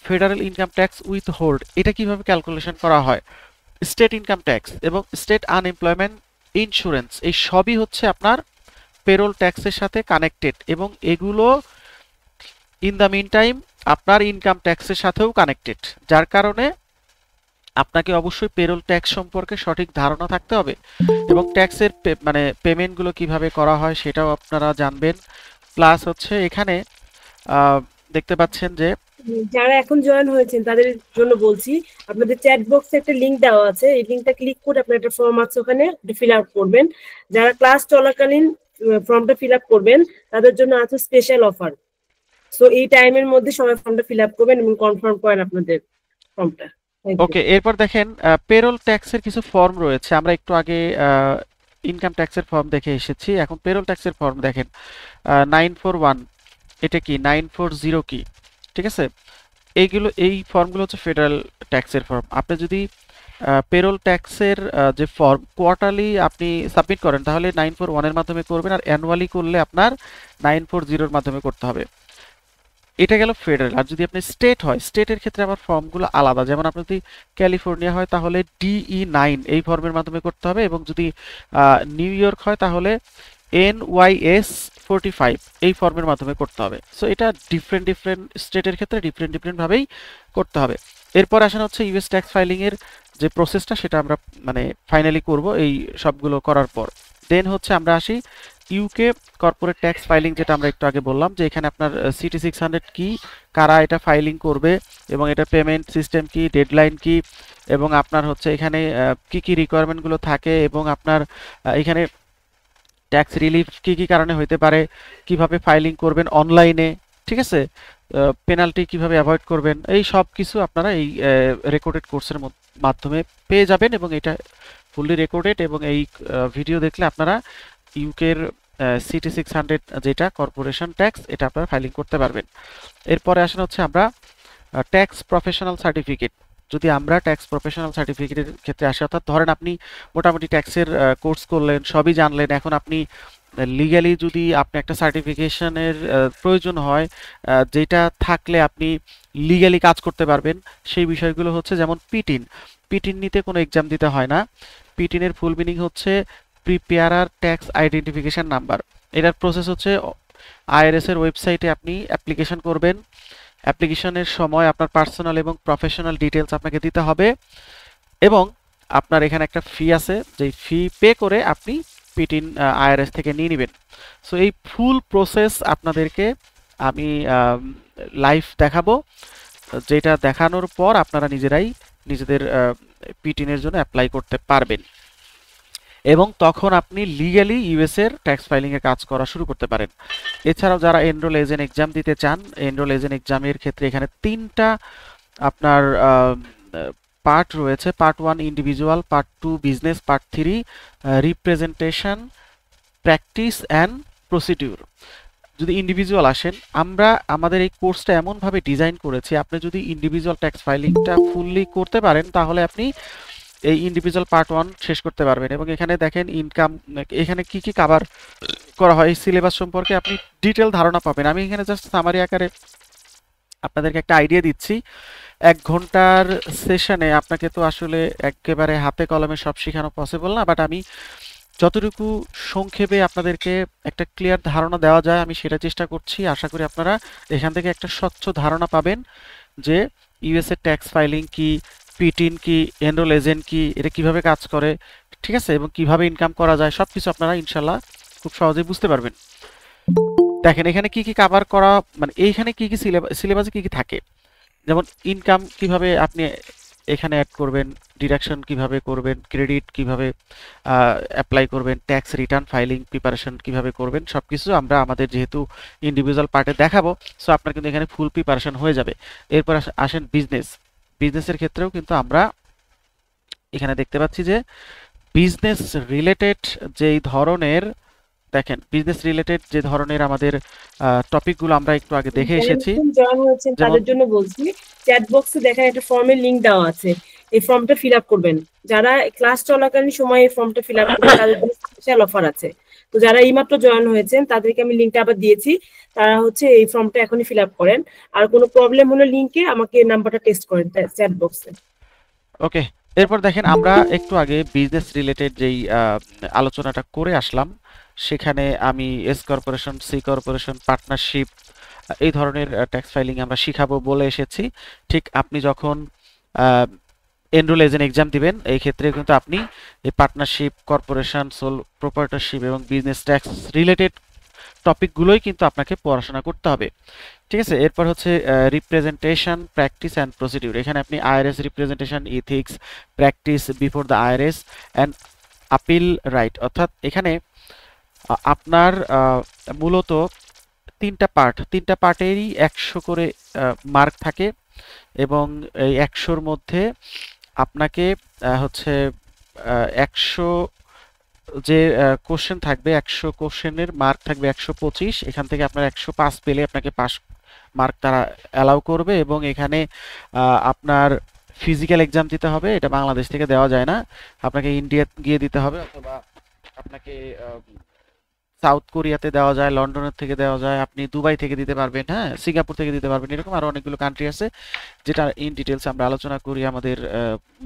federal income tax with hold, এটা কিভাবে ক্যালকুলেশন করা হয়, স্টেট ইনকাম ট্যাক্স এবং স্টেট আনএমপ্লয়মেন্ট ইন্স্যুরেন্স, এই সবই হচ্ছে আপনার পেরোল ট্যাক্সের সাথে কানেক্টেড এবং এগুলো ইন দ্য মিন টাইম আপনার ইনকাম ট্যাক্সের সাথেও কানেক্টেড, যার কারণে আপনাকে অবশ্যই পেরোল ট্যাক্স সম্পর্কে সঠিক ধারণা থাকতে হবে এবং ট্যাক্সের মানে পেমেন্টগুলো কিভাবে করা হয় সেটাও আপনারা জানবেন। প্লাস হচ্ছে এখানে আহ, দেখতে পাচ্ছেন যে যারা এখন জয়েন হয়েছেন তাদের জন্য বলছি, আপনাদের চ্যাট বক্সে একটা লিংক দেওয়া আছে, এই লিংকটা ক্লিক করে আপনার একটা ফর্ম আছে ওখানে ফিল আপ করবেন। যারা ক্লাস চলাকালীন ফর্মটা ফিল আপ করবেন তাদের জন্য আছে স্পেশাল অফার। সো এই টাইমের মধ্যে সবাই ফর্মটা ফিল আপ করবেন এবং কনফার্ম করেন আপনাদের ফর্মটা। ওকে, এরপর দেখেন পেরোল ট্যাক্সের কিছু ফর্ম রয়েছে। আমরা একটু আগে ইনকাম ট্যাক্সের ফর্ম দেখে এসেছি, এখন পেরোল ট্যাক্সের ফর্ম দেখেন 941, এটা কি 940 কি, ঠিক আছে। এই ফর্মগুলো হচ্ছে ফেডারেল ট্যাক্সের ফর্ম। আপনি যদি পেরোল ট্যাক্সের যে ফর্ম কোয়ার্টারলি আপনি সাবমিট করেন তাহলে 941 এর মাধ্যমে করবেন, আর অ্যানুয়ালি করলে আপনার 940 এর মাধ্যমে করতে হবে। এটা গেল ফেডারেল। আর যদি আপনি স্টেট হয়, স্টেটের ক্ষেত্রে আবার ফর্মগুলো আলাদা। যেমন আপনি যদি ক্যালিফোর্নিয়া হয় তাহলে DE9 এই ফর্মের মাধ্যমে করতে হবে, এবং যদি নিউ ইয়র্ক হয় তাহলে NYS45 এই ফর্মের মাধ্যমে করতে হবে। সো এটা ডিফারেন্ট ডিফারেন্ট স্টেটের ক্ষেত্রে ডিফারেন্ট ভাবেই করতে হবে। এরপর আসেন হচ্ছে ইউএস ট্যাক্স ফাইলিং এর যে প্রসেসটা, সেটা আমরা মানে ফাইনালি করব এই সবগুলো করার পর। দেন হচ্ছে আমরা আসি ইউকে কর্পোরেট ট্যাক্স ফাইলিং, যেটা আমরা একটু আগে বললাম যে এখানে আপনার CT600 কি, কারা এটা ফাইলিং করবে, এবং এটা পেমেন্ট সিস্টেম কি, ডেডলাইন কি, এবং আপনার হচ্ছে এখানে কি কি রিকোয়ারমেন্টগুলো থাকে, এবং আপনার এখানে ট্যাক্স রিলিফ কি কি কারণে হইতে পারে, কিভাবে ফাইলিং করবেন অনলাইনে, ঠিক আছে, পেনাল্টি কিভাবে অ্যাভয়েড করবেন, এই সব কিছু আপনারা এই রেকর্ডেড কোর্সের মাধ্যমে পেয়ে যাবেন। এবং এটা ফুললি রেকর্ডেড, এবং এই ভিডিও দেখলে আপনারা ইউকের CT600 যেটা কর্পোরেশন ট্যাক্স, এটা আপনারা ফাইলিং করতে পারবেন। এরপরে আসেন হচ্ছে আমরা ট্যাক্স প্রফেশনাল সার্টিফিকেট। যদি আমরা ট্যাক্স প্রফেশনাল সার্টিফিকেটের ক্ষেত্রে আসি, অর্থাৎ ধরেন আপনি মোটামুটি ট্যাক্সের কোর্স করলেন, সবই জানলেন, এখন আপনি লিগ্যালি যদি আপনি একটা সার্টিফিকেশনের প্রয়োজন হয়, যেটা থাকলে আপনি লিগ্যালি কাজ করতে পারবেন, সেই বিষয়গুলো হচ্ছে যেমন পিটিন। পিটিন নিতে কোনো এক্সাম দিতে হয় না। পিটিনের ফুল মিনিং হচ্ছে প্রিপেয়ারার ট্যাক্স আইডেন্টিফিকেশন নাম্বার। এটার প্রসেস হচ্ছে IRS এর ওয়েবসাইটে আপনি অ্যাপ্লিকেশন করবেন। অ্যাপ্লিকেশনের সময় আপনার পার্সোনাল এবং প্রফেশনাল ডিটেলস আপনাকে দিতে হবে, এবং আপনার এখানে একটা ফি আছে, যেই ফি পে করে আপনি পিটিন IRS থেকে নিয়ে নেবেন। সো এই ফুল প্রসেস আপনাদেরকে আমি লাইভ দেখাবো, যেটা দেখানোর পর আপনারা নিজেরাই নিজেদের পিটিনের জন্য অ্যাপ্লাই করতে পারবেন, এবং তখন আপনি লিগ্যালি ইউএস এর ট্যাক্স ফাইলিং এ কাজ করা শুরু করতে পারেন। এছাড়াও যারা এনরোল এজেন্ট এক্সাম দিতে চান, এনরোল এজেন্ট এক্সামের ক্ষেত্রে এখানে 3টা আপনার পার্ট রয়েছে। Part 1 individual, part 2 business, part 3 representation, practice and procedure. যদি ইন্ডিভিজুয়াল আসেন, আমরা আমাদের এই কোর্সটা এমনভাবে ডিজাইন করেছি, আপনি যদি ইন্ডিভিজুয়াল ট্যাক্স ফাইলিংটা ফুললি করতে পারেন তাহলে আপনি এই ইন্ডিভিজুয়াল পার্ট 1 শেষ করতে পারবেন। এবং এখানে দেখেন ইনকাম, এখানে কি কি কভার করা হয়, এই সিলেবাস সম্পর্কে আপনি ডিটেল ধারণা পাবেন। আমি এখানে জাস্ট সামারি আকারে আপনাদেরকে একটা আইডিয়া দিচ্ছি। 1 ঘন্টার সেশনে আপনাকে তো আসলে একেবারে হাতে কলমে সব শেখানো পসিবল না, বাট আমি যতটুকু সংক্ষেপে আপনাদেরকে একটা ক্লিয়ার ধারণা দেওয়া যায় আমি সেটা চেষ্টা করছি। আশা করি আপনারা এখান থেকে একটা স্বচ্ছ ধারণা পাবেন যে ইউএস এর ট্যাক্স ফাইলিং কি, পিটিন কি, এনরোল এজেন্ট কি, এটা কিভাবে কাজ করে, ঠিক আছে, এবং কিভাবে ইনকাম করা যায়, সবকিছু আপনারা ইনশাল্লাহ খুব সহজেই বুঝতে পারবেন। দেখেন এখানে কি কি কভার করা, মানে এইখানে কি কি সিলেবাসে কি কি থাকে, যেমন ইনকাম কিভাবে আপনি এখানে অ্যাড করবেন, ডিডাকশন কিভাবে করবেন, ক্রেডিট কিভাবে অ্যাপ্লাই করবেন, ট্যাক্স রিটার্ন ফাইলিং প্রিপারেশন কিভাবে করবেন, সবকিছু আমরা আমাদের যেহেতু ইন্ডিভিজুয়াল পার্টে দেখাবো, সো আপনার কিন্তু এখানে ফুল প্রিপারেশন হয়ে যাবে। এরপর আসেন বিজনেসের ক্ষেত্রেও কিন্তু আমরা এখানে দেখতে পাচ্ছি যে বিজনেস রিলেটেড যেই ধরনের, দেখেন বিজনেস রিলেটেড যে ধরনের আমাদের টপিকগুলো আমরা একটু আগে দেখে এসেছি। জয়েন হয়েছেন তাদের জন্য বলছি, চ্যাট বক্সে দেখেন একটা ফর্মের লিংক দেওয়া আছে, এই ফর্মটা ফিল আপ করবেন। যারা ক্লাস চলাকালীন সময় এই ফর্মটা ফিল আপ করবেন তাদের জন্য স্পেশাল অফার আছে। তো যারা এইমাত্র জয়েন হয়েছেন তাদেরকে আমি লিংকটা আবার দিয়েছি, তারা হচ্ছে এই ফর্মটা এখনই ফিল আপ করেন। আর কোনো প্রবলেম হলে লিংকে আমাকে নাম্বারটা টেক্সট করেন চ্যাট বক্সে। ওকে, এরপর দেখেন আমরা একটু আগে বিজনেস রিলেটেড যেই আলোচনাটা করে আসলাম, সেখানে আমি S corporation, C corporation, partnership এই ধরনের ট্যাক্স ফাইলিং আমরা শিখাবো বলে এসেছি। ঠিক আপনি যখন এনরোল এজেন্ট এক্সাম দিবেন। এই ক্ষেত্রে কিন্তু আপনি এই পার্টনারশিপ, কর্পোরেশন, সোল প্রোপ্রাইটরশিপ এবং বিজনেস ট্যাক্স রিলেটেড টপিকগুলোই কিন্তু আপনাকে পড়াশোনা করতে হবে। ঠিক আছে, এরপর হচ্ছে রিপ্রেজেন্টেশন, প্র্যাকটিস অ্যান্ড প্রসিডিউর। এখানে আপনি IRS representation, ethics, practice before the IRS and appeal right. অর্থাৎ এখানে আপনার মূলত তিনটা পার্টেরই 100 করে মার্ক থাকে এবং এই 100-র মধ্যে আপনাকে হচ্ছে 100 যে কোশ্চেন থাকবে, 100 কোশ্চেনের মার্ক থাকবে 125। এখান থেকে আপনার 105 পেলে আপনাকে পাস মার্ক তারা অ্যালাউ করবে এবং এখানে আপনার ফিজিক্যাল এক্সাম দিতে হবে। এটা বাংলাদেশ থেকে দেওয়া যায় না, আপনাকে ইন্ডিয়া গিয়ে দিতে হবে, অথবা আপনাকে সাউথ কোরিয়াতে দেওয়া যায়, লন্ডনের থেকে দেওয়া যায়, আপনি দুবাই থেকে দিতে পারবেন, হ্যাঁ, সিঙ্গাপুর থেকে দিতে পারবেন। এরকম আরো অনেকগুলো কান্ট্রি আছে যেটা ইন ডিটেলস আমরা আলোচনা করি আমাদের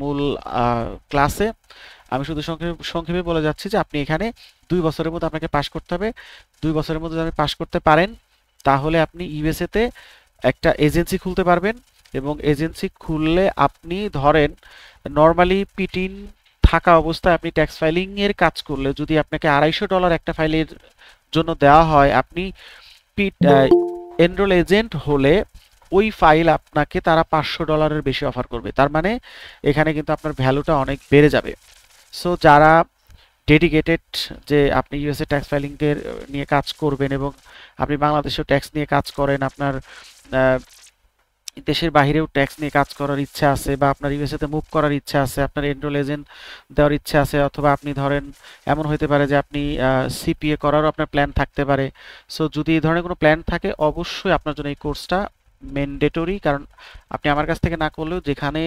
মূল ক্লাসে। আমি শুধু সংক্ষেপে বলে যাচ্ছি যে আপনি এখানে 2 বছরের মধ্যে আপনাকে পাশ করতে হবে। 2 বছরের মধ্যে যদি আপনি পাশ করতে পারেন তাহলে আপনি ইউএসএ তে একটা এজেন্সি খুলতে পারবেন এবং এজেন্সি খুললে আপনি ধরেন নর্মালি পিটিন থাকা অবস্থায় আপনি ট্যাক্স ফাইলিং এর কাজ করলে যদি আপনাকে $250 একটা ফাইলের জন্য দেওয়া হয়, আপনি এনরোল এজেন্ট হলে ওই ফাইল আপনাকে তারা $500 বেশি অফার করবে। তার মানে এখানে কিন্তু আপনার ভ্যালুটা অনেক বেড়ে যাবে। সো যারা ডেডিকেটেড যে আপনি ইউএসএ ট্যাক্স ফাইলিং এর নিয়ে কাজ করবেন এবং আপনি বাংলাদেশেও ট্যাক্স নিয়ে কাজ করেন, আপনার দেশের বাইরেও ট্যাক্স নিয়ে কাজ করার ইচ্ছা আছে, বা আপনার ইউএসএ তে মুভ করার ইচ্ছা আছে, আপনার এনরোল এজেন্ট দেওয়ার ইচ্ছা আছে, অথবা আপনি ধরেন এমন হতে পারে যে আপনি সিপিএ করারও আপনার প্ল্যান থাকতে পারে। সো যদি এই ধরনের কোনো প্ল্যান থাকে অবশ্যই আপনার জন্য এই কোর্সটা ম্যান্ডেটরি, কারণ আপনি আমার কাছ থেকে না করলেও যেখানে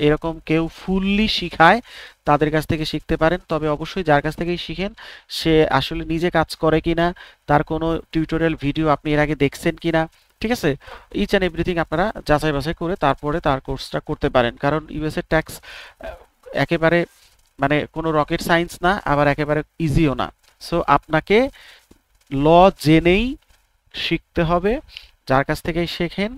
এরকম কেউ ফুললি শিখায় তাদের কাছ থেকে শিখতে পারেন। তবে অবশ্যই যার কাছ থেকেই শিখেন সে আসলে নিজে কাজ করে কিনা, তার কোনো টিউটোরিয়াল ভিডিও আপনি এর আগে দেখছেন কিনা, ঠিক আছে, ইচ অ্যান্ড এভরিথিং আপনারা যাচাই বাছাই করে তারপরে তার কোর্সটা করতে পারেন। কারণ ইউএসএ ট্যাক্স একেবারে মানে কোনো রকেট সায়েন্স না, আবার একেবারে ইজিও না। সো আপনাকে ল জেনেই শিখতে হবে। যার কাছ থেকেই শেখেন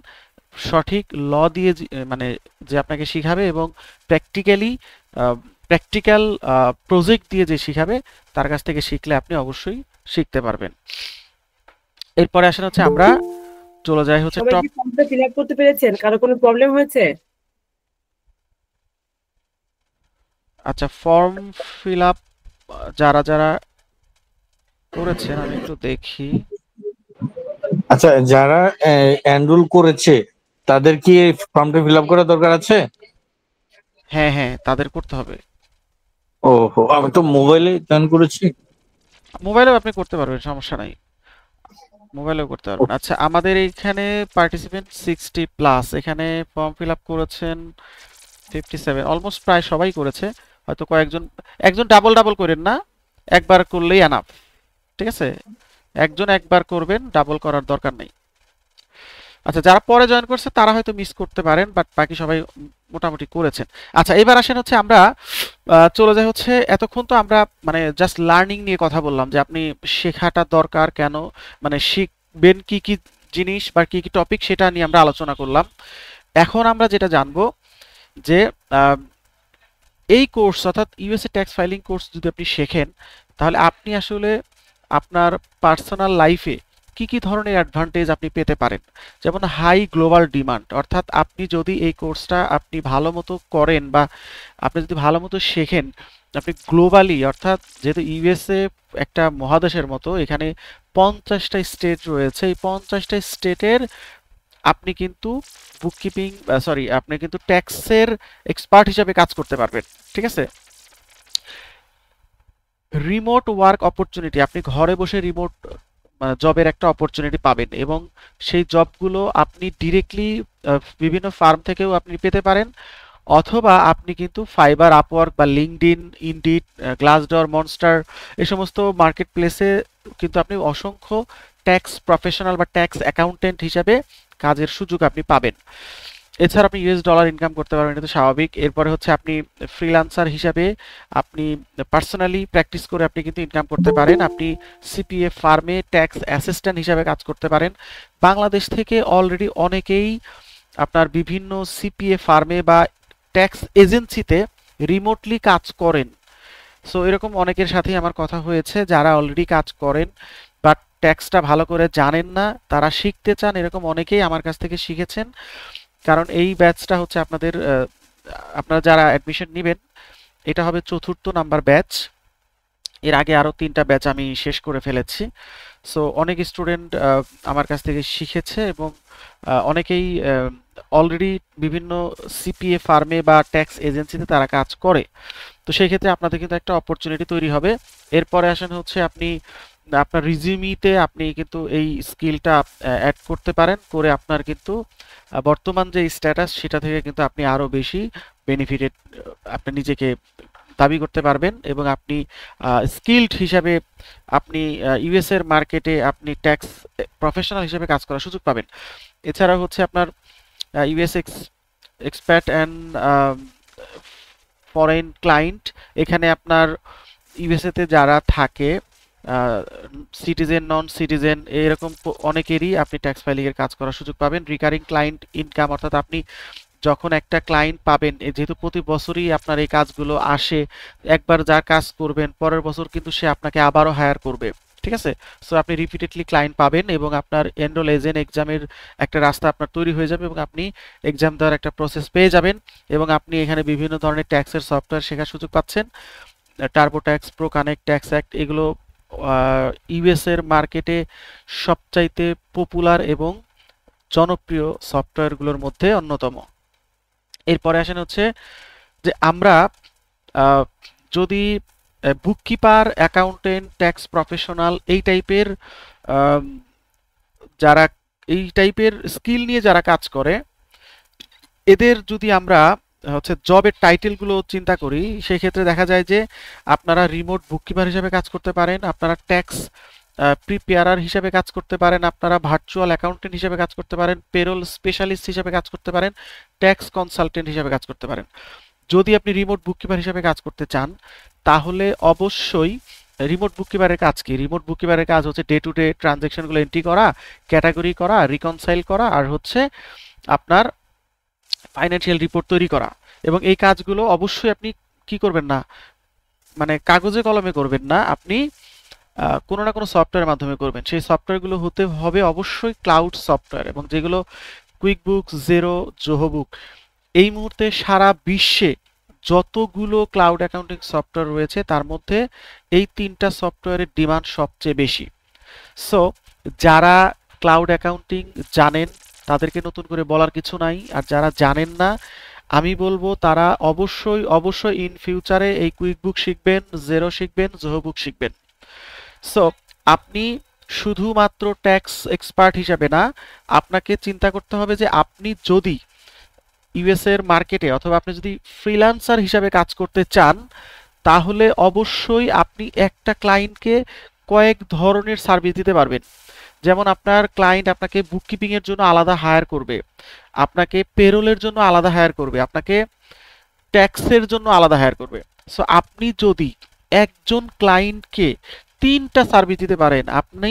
সঠিক ল দিয়ে মানে যে আপনাকে শিখাবে এবং প্র্যাকটিক্যাল প্রজেক্ট দিয়ে যে শিখাবে তার কাছ থেকে শিখলে আপনি অবশ্যই শিখতে পারবেন। এরপরে আসেন হচ্ছে আমরা চলে যাই হচ্ছে সবাই কি ফর্মটা ফিল আপ করতে পেরেছেন? কারো কোনো প্রবলেম হয়েছে? আচ্ছা, ফর্ম ফিল আপ যারা যারা করেছেন আমি একটু দেখি। আচ্ছা, যারা এনরোল করেছে তাদের কি এই ফর্মটা ফিল আপ করার দরকার আছে? হ্যাঁ হ্যাঁ, তাদের করতে হবে। ওহো, আমি তো মোবাইলে জয়েন করেছি। মোবাইলেও আপনি করতে পারবেন, সমস্যা নাই, মোবাইলেও করতে পারবেন। আচ্ছা, আমাদের এইখানে পার্টিসিপেন্ট 60+, এখানে ফর্ম ফিল আপ করেছেন 57, অলমোস্ট প্রায় সবাই করেছে। হয়তো একজন ডাবল করেন না, একবার করলেই এনাফ, ঠিক আছে, একবার করবেন, ডাবল করার দরকার নেই। আচ্ছা, যারা পরে জয়েন করছে তারা হয়তো মিস করতে পারেন, বাট বাকি সবাই মোটামুটি করেছেন। আচ্ছা, এবার আসেন হচ্ছে আমরা চলে যাই হচ্ছে, এতক্ষণ তো আমরা মানে জাস্ট লার্নিং নিয়ে কথা বললাম যে আপনি শেখাটা দরকার কেন, মানে শিখবেন কি কি জিনিস বা কি কি টপিক, সেটা নিয়ে আমরা আলোচনা করলাম। এখন আমরা যেটা জানবো যে এই কোর্স অর্থাৎ ইউএসএ ট্যাক্স ফাইলিং কোর্স যদি আপনি শেখেন তাহলে আপনি আসলে আপনার পার্সোনাল লাইফে কি কি ধরনের অ্যাডভান্টেজ আপনি পেতে পারেন। যেমন হাই গ্লোবাল ডিমান্ড, অর্থাৎ আপনি যদি এই কোর্সটা আপনি ভালো মতো করেন বা আপনি যদি ভালো মতো শেখেন, আপনি গ্লোবালি, অর্থাৎ যেহেতু ইউএসএ একটা মহাদেশের মতো, এখানে 50টা স্টেট রয়েছে, এই 50টা স্টেটের আপনি কিন্তু বুককিপিং আপনি কিন্তু ট্যাক্সের এক্সপার্ট হিসেবে কাজ করতে পারবেন, ঠিক আছে। রিমোট ওয়ার্ক অপরচুনিটি, আপনি ঘরে বসে রিমোট জবের একটা অপরচুনিটি পাবেন এবং সেই জবগুলো আপনি ডিরেক্টলি বিভিন্ন ফার্ম থেকেও আপনি পেতে পারেন, অথবা আপনি কিন্তু ফাইবার, আপওয়ার্ক বা লিঙ্কডইন, ইনডিড, গ্লাসডোর, মনস্টার এই সমস্ত মার্কেট প্লেসে কিন্তু আপনি অসংখ্য ট্যাক্স প্রফেশনাল বা ট্যাক্স অ্যাকাউন্টেন্ট হিসাবে কাজের সুযোগ আপনি পাবেন। এছাড়া আপনি ইউএস ডলার ইনকাম করতে পারবেন, এটা তো স্বাভাবিক। এরপরে হচ্ছে আপনি ফ্রিল্যান্সার হিসাবে আপনি পার্সোনালি প্র্যাকটিস করে আপনি কিন্তু ইনকাম করতে পারেন। আপনি সিপিএ ফার্মে ট্যাক্স অ্যাসিস্ট্যান্ট হিসাবে কাজ করতে পারেন। বাংলাদেশ থেকে অলরেডি অনেকেই আপনার বিভিন্ন সিপিএ ফার্মে বা ট্যাক্স এজেন্সিতে রিমোটলি কাজ করেন। সো এরকম অনেকের সাথেই আমার কথা হয়েছে যারা অলরেডি কাজ করেন বাট ট্যাক্সটা ভালো করে জানেন না, তারা শিখতে চান, এরকম অনেকেই আমার কাছ থেকে শিখেছেন। কারণ এই ব্যাচটা হচ্ছে আপনারা যারা অ্যাডমিশন নেবেন, এটা হবে 4র্থ নাম্বার ব্যাচ। এর আগে আরও 3টা ব্যাচ আমি শেষ করে ফেলেছি। সো অনেক স্টুডেন্ট আমার কাছ থেকে শিখেছে এবং অনেকেই অলরেডি বিভিন্ন সিপিএ ফার্মে বা ট্যাক্স এজেন্সিতে তারা কাজ করে। তো সেই ক্ষেত্রে আপনাদের কিন্তু একটা অপরচুনিটি তৈরি হবে। এরপরে আসেন হচ্ছে আপনি আপনার রিজিউমিতে আপনি কিন্তু এই স্কিলটা অ্যাড করতে পারেন, করে আপনার কিন্তু বর্তমান যে স্ট্যাটাস সেটা থেকে কিন্তু আপনি আরও বেশি বেনিফিটেড আপনি নিজেকে দাবি করতে পারবেন এবং আপনি স্কিলড হিসাবে আপনি ইউএস এর মার্কেটে আপনি ট্যাক্স প্রফেশনাল হিসেবে কাজ করার সুযোগ পাবেন। এছাড়া হচ্ছে আপনার US expat and foreign client, এখানে আপনার ইউএসএতে যারা থাকে সিটিজেন, নন সিটিজেন, এরকম অনেকেরই আপনি ট্যাক্স ফাইলিংয়ের কাজ করার সুযোগ পাবেন। রিকারিং ক্লায়েন্ট ইনকাম, অর্থাৎ আপনি যখন একটা ক্লায়েন্ট পাবেন, যেহেতু প্রতি বছরই আপনার এই কাজগুলো আসে, একবার যার কাজ করবেন পরের বছর কিন্তু সে আপনাকে আবারও হায়ার করবে, ঠিক আছে? সো আপনি রিপিটেডলি ক্লায়েন্ট পাবেন এবং আপনার এনরোল এজেন্ট এক্সামের একটা রাস্তা আপনার তৈরি হয়ে যাবে এবং আপনি এক্সাম দেওয়ার একটা প্রসেস পেয়ে যাবেন এবং আপনি এখানে বিভিন্ন ধরনের ট্যাক্সের সফটওয়্যার শেখার সুযোগ পাচ্ছেন। Turbo tax, pro connect, tax act, এগুলো ইউএস এর মার্কেটে সবচাইতে পপুলার এবং জনপ্রিয় সফটওয়্যারগুলোর মধ্যে অন্যতম। এরপরে আসেন হচ্ছে যে আমরা যদি বুককিপার, অ্যাকাউন্টেন্ট, ট্যাক্স প্রফেশনাল এই টাইপের যারা এই টাইপের স্কিল নিয়ে যারা কাজ করে, এদের যদি আমরা হচ্ছে জবের টাইটেলগুলো চিন্তা করি, সেই ক্ষেত্রে দেখা যায় যে আপনারা রিমোট বুককিপার হিসেবে কাজ করতে পারেন, আপনারা ট্যাক্স প্রিপেয়ারার হিসেবে কাজ করতে পারেন, আপনারা ভার্চুয়াল অ্যাকাউন্টেন্ট হিসেবে কাজ করতে পারেন, পেরোল স্পেশালিস্ট হিসেবে কাজ করতে পারেন, ট্যাক্স কনসালটেন্ট হিসেবে কাজ করতে পারেন। যদি আপনি রিমোট বুককিপার হিসেবে কাজ করতে চান তাহলে অবশ্যই রিমোট বুককিপারের কাজ কি? রিমোট বুককিপারের কাজ হচ্ছে ডে টু ডে ট্রানজ্যাকশনগুলো এন্ট্রি করা, ক্যাটাগরি করা, রিকনসাইল করা, আর হচ্ছে আপনার ফাইন্যান্সিয়াল রিপোর্ট তৈরি করা। এবং এই কাজগুলো অবশ্যই আপনি কি করবেন না, মানে কাগজে কলমে করবেন না, আপনি কোনো না কোনো সফটওয়্যারের মাধ্যমে করবেন। সেই সফটওয়্যারগুলো হতে হবে অবশ্যই ক্লাউড সফটওয়্যার, এবং যেগুলো কুইকবুক, জেরো, জোহোবুক, এই মুহূর্তে সারা বিশ্বে যতগুলো ক্লাউড অ্যাকাউন্টিং সফটওয়্যার রয়েছে তার মধ্যে এই 3টা সফটওয়্যারের ডিমান্ড সবচেয়ে বেশি। সো যারা ক্লাউড অ্যাকাউন্টিং জানেন তাদেরকে নতুন করে বলার কিছু নাই, আর যারা জানেন না আমি বলবো তারা অবশ্যই ইন ফিউচারে এই কুইকবুক শিখবেন, জেরো শিখবেন, জোহোবুক শিখবেন। সো আপনি শুধুমাত্র ট্যাক্স এক্সপার্ট হিসাবে না, আপনাকে চিন্তা করতে হবে যে আপনি যদি ইউএস এর মার্কেটে অথবা আপনি যদি ফ্রিল্যান্সার হিসাবে কাজ করতে চান তাহলে অবশ্যই আপনি একটা ক্লায়েন্টকে কয়েক ধরনের সার্ভিস দিতে পারবেন। যেমন আপনার ক্লায়েন্ট আপনাকে বুককিপিং এর জন্য আলাদা হায়ার করবে, আপনাকে পেরোলের জন্য আলাদা হায়ার করবে, আপনাকে ট্যাক্সের জন্য আলাদা হায়ার করবে। সো আপনি যদি একজন ক্লায়েন্টকে 3টা সার্ভিস দিতে পারেন, আপনি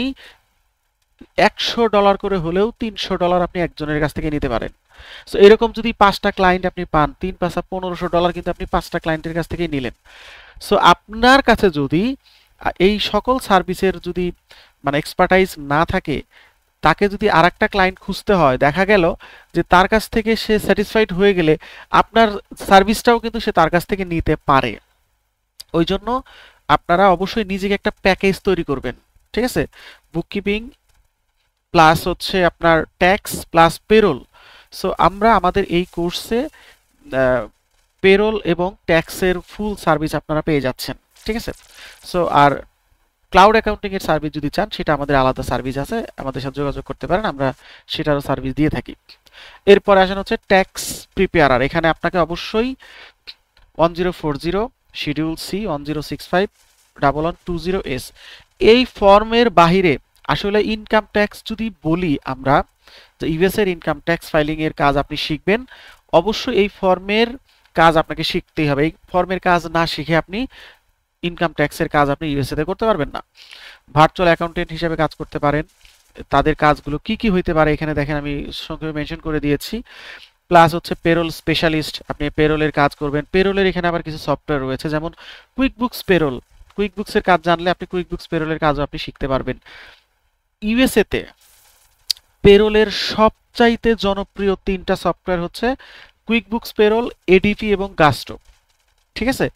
$100 করে হলেও $300 আপনি একজনের কাছ থেকে নিতে পারেন। সো এরকম যদি 5টা ক্লায়েন্ট আপনি পান, 3 5 $1500 কিন্তু আপনি 5টা ক্লায়েন্টের কাছ থেকেই নিলেন। সো আপনার কাছে যদি এই সকল সার্ভিসের যদি মানে এক্সপার্টাইজ না থাকে, তাকে যদি আরেকটা ক্লায়েন্ট খুঁজতে হয়, দেখা গেল যে তার কাছ থেকে সে স্যাটিসফাইড হয়ে গেলে আপনার সার্ভিসটাও কিন্তু সে তার কাছ থেকে নিতে পারে। ওই জন্য আপনারা অবশ্যই নিজেকে একটা প্যাকেজ তৈরি করবেন, ঠিক আছে? বুককিপিং প্লাস হচ্ছে আপনার ট্যাক্স প্লাস পেরোল। সো আমরা আমাদের এই কোর্সে পেরোল এবং ট্যাক্সের ফুল সার্ভিস আপনারা পেয়ে যাচ্ছেন, ঠিক আছে? সো আর ক্লাউড অ্যাকাউন্টিং এর সার্ভিস যদি চান সেটা আমাদের আলাদা সার্ভিস আছে, আমাদের সাথে যোগাযোগ করতে পারেন, আমরা সেটারও সার্ভিস দিয়ে থাকি। এরপর আসেন হচ্ছে ট্যাক্স প্রিপেয়ারার। এখানে আপনাকে অবশ্যই 1040 শিডিউল সি 1065 1120S এই ফর্মের বাহিরে আসলে ইনকাম ট্যাক্স যদি বলি আমরা, যে ইউএস এর ইনকাম ট্যাক্স ফাইলিং এর কাজ আপনি শিখবেন, অবশ্যই এই ফর্মের কাজ আপনাকে শিখতেই হবে। এই ফর্মের কাজ না শিখে আপনি ইনকাম ট্যাক্সের কাজ আপনি ইউএসএ তে করতে পারবেন না। ভার্চুয়াল অ্যাকাউন্টেন্ট হিসেবে কাজ করতে পারেন, তাদের কাজগুলো কি কি হইতে পারে এখানে দেখেন আমি সংক্ষেপে মেনশন করে দিয়েছি। প্লাস হচ্ছে পেরোল স্পেশালিস্ট, আপনি পেরোলের কাজ করবেন। পেরোলের এখানে আবার কিছু সফটওয়্যার রয়েছে, যেমন কুইকবুকস পেরোল। কুইকবুকস এর কাজ জানলে আপনি কুইকবুকস পেরোলের কাজও আপনি শিখতে পারবেন। ইউএসএ তে পেরোলের সবচাইতে জনপ্রিয় 3টা সফটওয়্যার হচ্ছে কুইকবুকস পেরোল, এডিপি এবং গাস্টো। ঠিক আছে,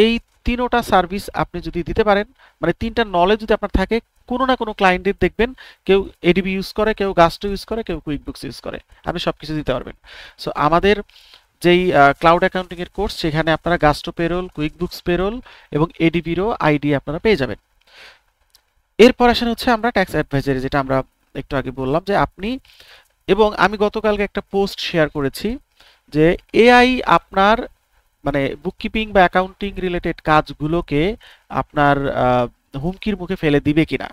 এই 3টা সার্ভিস আপনি যদি দিতে পারেন, মানে 3টা নলেজ যদি আপনার থাকে, কোনো না কোনো ক্লায়েন্টের দেখবেন কেউ এডিবি ইউজ করে, কেউ গাস্টো ইউজ করে, কেউ কুইকবুকস ইউজ করে, আপনি সবকিছু দিতে পারবেন। সো আমাদের যেই ক্লাউড অ্যাকাউন্টিং এর কোর্স, সেখানে আপনারা গাস্টো পেরোল, কুইকবুকস পেরোল এবং এডিপিরও আইডি আপনারা পেয়ে যাবেন। এরপর আসেন হচ্ছে আমরা ট্যাক্স অ্যাডভাইজারি, যেটা আমরা একটু আগে বললাম যে আপনি, এবং আমি গতকালকে একটা পোস্ট শেয়ার করেছি যে এআই আপনার মানে বুককিপিং বা অ্যাকাউন্টিং রিলেটেড কাজগুলোকে আপনার হুমকির মুখে ফেলে দিবে কিনা।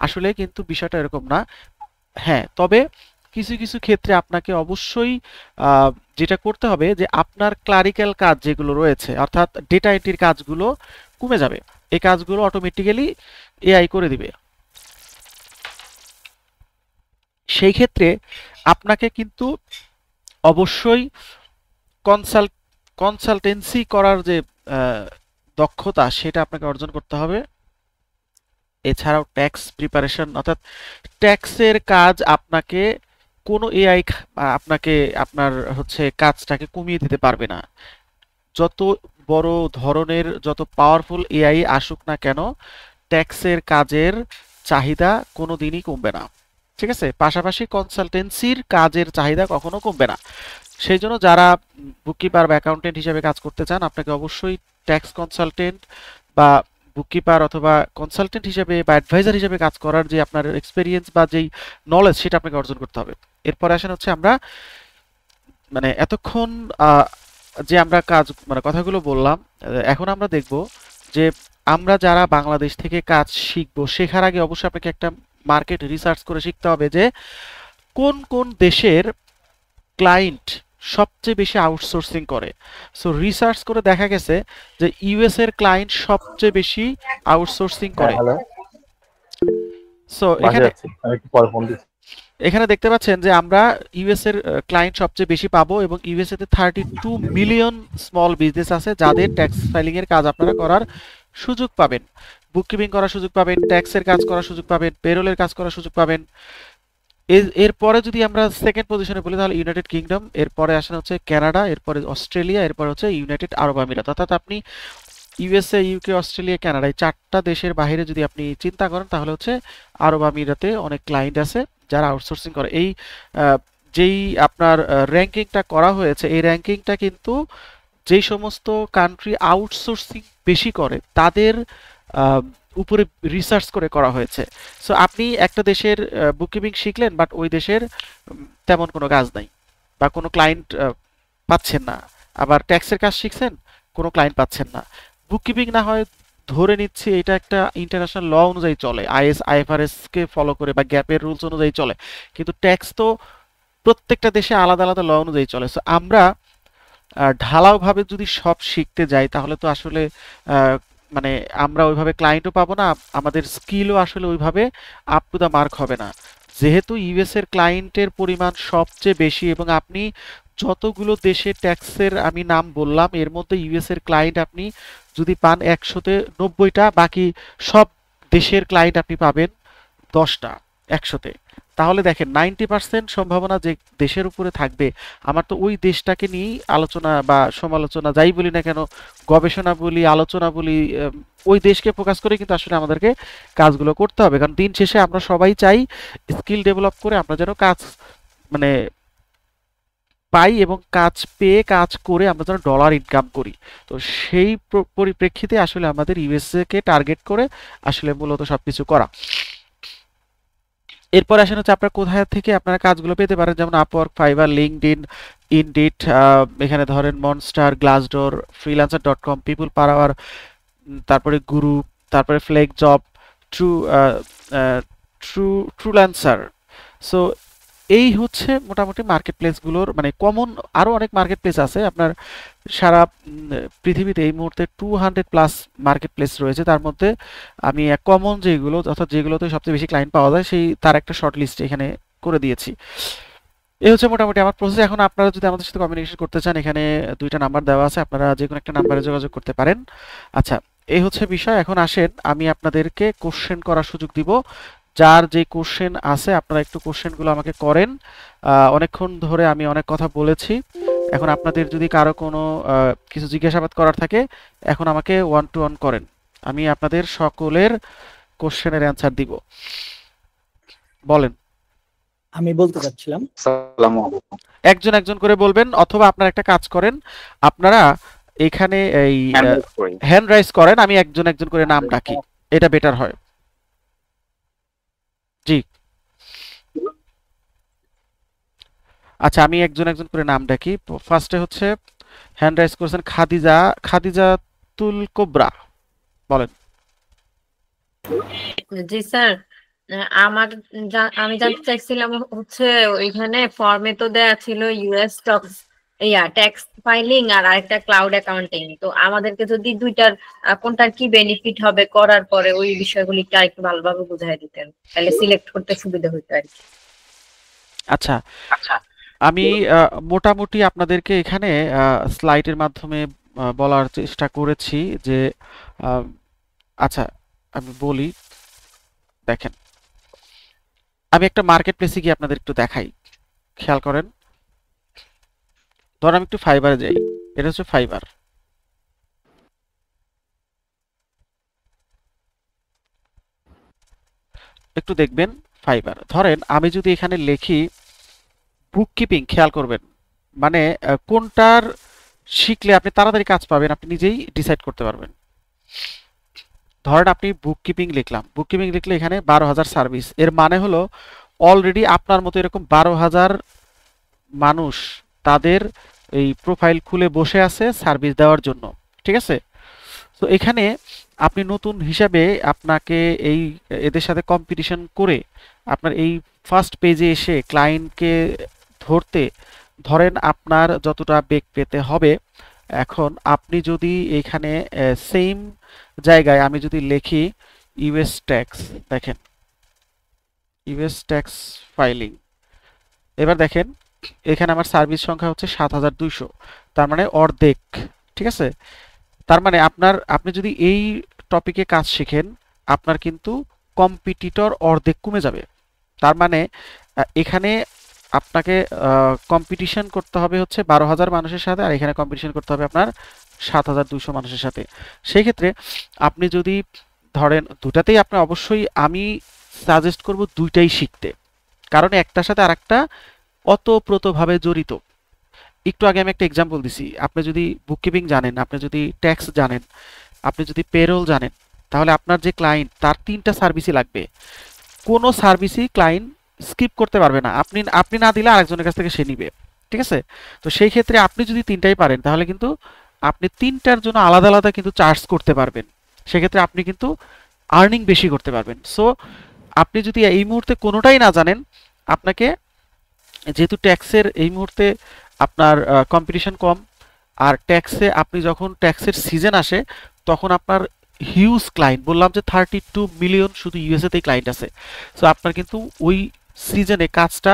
আসলে কিন্তু বিষয়টা এরকম না। হ্যাঁ, তবে কিছু কিছু ক্ষেত্রে আপনাকে অবশ্যই যেটা করতে হবে যে আপনার ক্লারিক্যাল কাজ যেগুলো রয়েছে, অর্থাৎ ডেটা এন্ট্রির কাজগুলো কমে যাবে, এই কাজগুলো অটোমেটিক্যালি এআই করে দিবে। সেই ক্ষেত্রে আপনাকে কিন্তু অবশ্যই কনসালটেন্সি করার যে দক্ষতা, সেটা আপনাকে অর্জন করতে হবে। এছাড়াও ট্যাক্স প্রিপারেশন, অর্থাৎ ট্যাক্সের কাজ আপনাকে কোনো এআই আপনাকে আপনার হচ্ছে কাজটাকে কমিয়ে দিতে পারবে না। যত বড় ধরনের, যত পাওয়ারফুল এআই আসুক না কেন, ট্যাক্সের কাজের চাহিদা কোনো দিনই কমবে না। ঠিক আছে, পাশাপাশি কনসালটেন্সির কাজের চাহিদা কখনো কমবে না। সেই জন্য যারা বুককিপার বা অ্যাকাউন্টেন্ট হিসেবে কাজ করতে চান, আপনাকে অবশ্যই ট্যাক্স কনসালটেন্ট বা বুককিপার অথবা কনসালটেন্ট হিসেবে বা অ্যাডভাইজার হিসেবে কাজ করার যে আপনার এক্সপেরিয়েন্স বা যেই নলেজ, সেটা আপনাকে অর্জন করতে হবে। এরপরে আসেন হচ্ছে আমরা মানে এতক্ষণ যে আমরা কাজ মানে কথাগুলো বললাম, এখন আমরা দেখব যে আমরা যারা বাংলাদেশ থেকে কাজ শিখবো, শেখার আগে অবশ্যই আপনাকে একটা মার্কেট রিসার্চ করে শিখতে হবে যে কোন কোন দেশের ক্লায়েন্ট সবচেয়ে বেশি আউটসোর্সিং করে। সো রিসার্চ করে দেখা গেছে যে ইউএস এর ক্লায়েন্ট সবচেয়ে বেশি আউটসোর্সিং করে। সো এখানে দেখতে পাচ্ছেন যে আমরা ইউএস এর ক্লায়েন্ট সবচেয়ে বেশি পাবো, এবং ইউএসএ তে 32 মিলিয়ন স্মল বিজনেস আছে যাদের ট্যাক্স ফাইলিং এর কাজ আপনারা করার সুযোগ পাবেন, বুককিপিং করার সুযোগ পাবেন, ট্যাক্সের কাজ করার সুযোগ পাবেন, পেরোলের কাজ করার সুযোগ পাবেন। এরপরে যদি আমরা সেকেন্ড পজিশনে বলি তাহলে ইউনাইটেড কিংডম, এরপরে আসেন হচ্ছে কানাডা, এরপরে অস্ট্রেলিয়া, এরপরে হচ্ছে ইউনাইটেড আরব আমিরাত। অর্থাৎ আপনি ইউএসএ, ইউকে, অস্ট্রেলিয়া, কানাডা, এই 4টা দেশের বাইরে যদি আপনি চিন্তা করেন, তাহলে হচ্ছে আরব আমিরাতে অনেক ক্লায়েন্ট আছে যারা আউটসোর্সিং করে। এই যেই আপনার র্যাঙ্কিংটা করা হয়েছে, এই র্যাঙ্কিংটা কিন্তু যেই সমস্ত কান্ট্রি আউটসোর্সিং বেশি করে তাদের উপরে রিসার্চ করে করা হয়েছে। সো আপনি একটা দেশের বুককিপিং শিখলেন, বাট ওই দেশের তেমন কোনো কাজ নাই বা কোনো ক্লায়েন্ট পাচ্ছেন না। আবার ট্যাক্সের কাজ শিখছেন, কোনো ক্লায়েন্ট পাচ্ছেন না। বুককিপিং না হয় ধরে নিচ্ছি এটা একটা ইন্টারন্যাশনাল ল অনুযায়ী চলে, আইএফআরএস কে ফলো করে বা গ্যাপের রুলস অনুযায়ী চলে, কিন্তু ট্যাক্স তো প্রত্যেকটা দেশে আলাদা আলাদা ল অনুযায়ী চলে। সো আমরা ঢালাওভাবে যদি সব শিখতে যাই, তাহলে তো আসলে মানে আমরা ওইভাবে ক্লায়েন্টও পাবো না, আমাদের স্কিলও আসলে ওইভাবে আপ টু দ্য মার্ক হবে না। যেহেতু ইউএস এর ক্লায়েন্টের পরিমাণ সবচেয়ে বেশি, এবং আপনি যতগুলো দেশে ট্যাক্সের আমি নাম বললাম, এর মধ্যে ইউএস এর ক্লায়েন্ট আপনি যদি পান 100-তে 90টা, বাকি সব দেশের ক্লায়েন্ট আপনি পাবেন 10টা 100-তে। তাহলে দেখেন 90% সম্ভাবনা যে দেশের উপরে থাকবে, আমার তো ওই দেশটাকে নিয়েই আলোচনা বা সমালোচনা যাই বলি না কেন, গবেষণা বলি, আলোচনা বলি, ওই দেশকে ফোকাস করে কিন্তু আসলে আমাদেরকে কাজগুলো করতে হবে। কারণ দিন শেষে আমরা সবাই চাই স্কিল ডেভেলপ করে আমরা যেন কাজ মানে পাই, এবং কাজ পেয়ে কাজ করে আমরা যেন ডলার ইনকাম করি। তো সেই পরিপ্রেক্ষিতে আসলে আমাদের ইউএসএ কে টার্গেট করে আসলে মূলত সবকিছু করা। এরপর আসেন হচ্ছে আপনারা কোথায় থেকে আপনারা কাজগুলো পেতে পারেন, যেমন আপওয়ার্ক, ফাইবার, লিঙ্কডইন, ইনডিড, এখানে ধরেন Monster, Glassdoor, freelancer.com, people per hour, তারপরে গুরু, তারপরে flex job, true Truelancer. So এই হচ্ছে মোটামুটি মার্কেট প্লেসগুলোর মানে কমন। আরও অনেক মার্কেট প্লেস আছে আপনার সারা পৃথিবীতে এই মুহূর্তে 200+ মার্কেট প্লেস রয়েছে। তার মধ্যে আমি কমন যেগুলো, অর্থাৎ যেগুলোতে সবচেয়ে বেশি ক্লায়েন্ট পাওয়া যায়, সেই তার একটা শর্ট লিস্ট এখানে করে দিয়েছি। এই হচ্ছে মোটামুটি আমার প্রসেস। এখন আপনারা যদি আমাদের সাথে কমিউনিকেশন করতে চান, এখানে দুইটা নাম্বার দেওয়া আছে, আপনারা যে কোনো একটা নাম্বারে যোগাযোগ করতে পারেন। আচ্ছা, এই হচ্ছে বিষয়। এখন আসেন আমি আপনাদেরকে কোশ্চেন করার সুযোগ দিব। যার যে কোশ্চেন আছে আপনারা একটু কোশ্চেনগুলো আমাকে করেন। অনেকক্ষণ ধরে আমি অনেক কথা বলেছি। এখন আপনাদের যদি কারো কোনো কিছু জিজ্ঞাসাবাদ করার থাকে, এখন আমাকে ওয়ান টু ওয়ান করেন, আমি আপনাদের সকলের কোশ্চেনের অ্যান্সার দিব। বলেন। আমি বলতে চাচ্ছিলাম। আসসালামু আলাইকুম। একজন একজন করে বলবেন, অথবা আপনারা একটা কাজ করেন, আপনারা এখানে এই হ্যান্ড রাইজ করেন, আমি একজন একজন করে নাম ডাকি, এটা বেটার হয়। জি, আচ্ছা আমি একজন একজন করে নাম ডাকি। ফার্স্টে হচ্ছে হ্যান্ড রাইজ করেছেন খাদিজাতুল কোবরা, বলেন। জি স্যার, আমি জানতে চাইছিলাম হচ্ছে ওইখানে ফর্মে তো দেয়া ছিল ইউএস ট্যাক্স ফাইলিং আর আরেকটা ক্লাউড অ্যাকাউন্টিং, তো আমাদেরকে যদি দুইটার কোনটার কি বেনিফিট হবে করার পরে ওই বিষয়গুলি একটু ভালোভাবে বুঝাই দিতেন, তাহলে সিলেক্ট করতে সুবিধা হতো আর কি। আচ্ছা, আমি মোটামুটি আপনাদেরকে এখানে স্লাইডের মাধ্যমে বলার চেষ্টা করেছি যে আচ্ছা আমি বলি, দেখেন আমি একটা মার্কেট প্লেসে গিয়ে আপনাদের একটু দেখাই, খেয়াল করেন। ধর আমি একটু ফাইবারে যাই, এটা হচ্ছে ফাইবার। একটু দেখবেন ফাইবার। ধরেন আমি যদি এখানে লিখি বুককিপিং, খেয়াল করবেন, মানে কোনটার শিখলে আপনি তাড়াতাড়ি কাজ পাবেন আপনি নিজেই ডিসাইড করতে পারবেন। ধরেন আপনি বুককিপিং লিখলাম, বুককিপিং লিখলে এখানে 12,000 সার্ভিস, এর মানে হলো অলরেডি আপনার মতো এরকম 12,000 মানুষ তাদের এই প্রোফাইল খুলে বসে আছে সার্ভিস দেওয়ার জন্য, ঠিক আছে। তো এখানে আপনি নতুন হিসাবে আপনাকে এই এদের সাথে কম্পিটিশন করে আপনার এই ফার্স্ট পেজে এসে ক্লায়েন্টকে ধরতে, ধরেন আপনার যতটা বেগ পেতে হবে। এখন আপনি যদি এখানে সেম জায়গায় আমি যদি লিখি ইউএস ট্যাক্স, দেখেন ইউএস ট্যাক্স ফাইলিং, এবার দেখেন এখানে আমার সার্ভিস সংখ্যা হচ্ছে 7,200, তার মানে অর্ধেক, ঠিক আছে। তার মানে আপনি যদি এই টপিকে কাজ শিখেন আপনার কিন্তু কম্পিটিটর অর্ধেক কমে যাবে। তার মানে এখানে আপনাকে কম্পিটিশন করতে হবে হচ্ছে 12,000 মানুষের সাথে, আর এখানে কম্পিটিশন করতে হবে আপনার 7,200 মানুষের সাথে। সেই ক্ষেত্রে আপনি যদি ধরেন দুটাতেই, আপনি অবশ্যই আমি সাজেস্ট করব দুইটাই শিখতে, কারণ একটার সাথে আরেকটা ওতপ্রোতভাবে জড়িত। একটু আগে আমি একটা এক্সাম্পল দিছি, আপনি যদি বুককিপিং জানেন, আপনি যদি ট্যাক্স জানেন, আপনি যদি পেরোল জানেন, তাহলে আপনার যে ক্লায়েন্ট তার 3টা সার্ভিসই লাগবে, কোনো সার্ভিসই ক্লায়েন্ট স্কিপ করতে পারবে না, আপনি না দিলে আরেকজনের কাছ থেকে সে নিবে, ঠিক আছে। তো সেই ক্ষেত্রে আপনি যদি 3টাই পারেন তাহলে কিন্তু আপনি 3টার জন্য আলাদা আলাদা কিন্তু চার্জ করতে পারবেন, সেক্ষেত্রে আপনি কিন্তু আর্নিং বেশি করতে পারবেন। সো আপনি যদি এই মুহূর্তে কোনোটাই না জানেন, আপনাকে যেহেতু ট্যাক্সের এই মুহূর্তে আপনার কম্পিটিশন কম, আর ট্যাক্সে আপনি যখন ট্যাক্সের সিজন আসে তখন আপনার হিউজ ক্লায়েন্ট, বললাম যে 32 মিলিয়ন শুধু ইউএসএতেই ক্লায়েন্ট আছে। সো আপনার কিন্তু ওই সিজনে কাজটা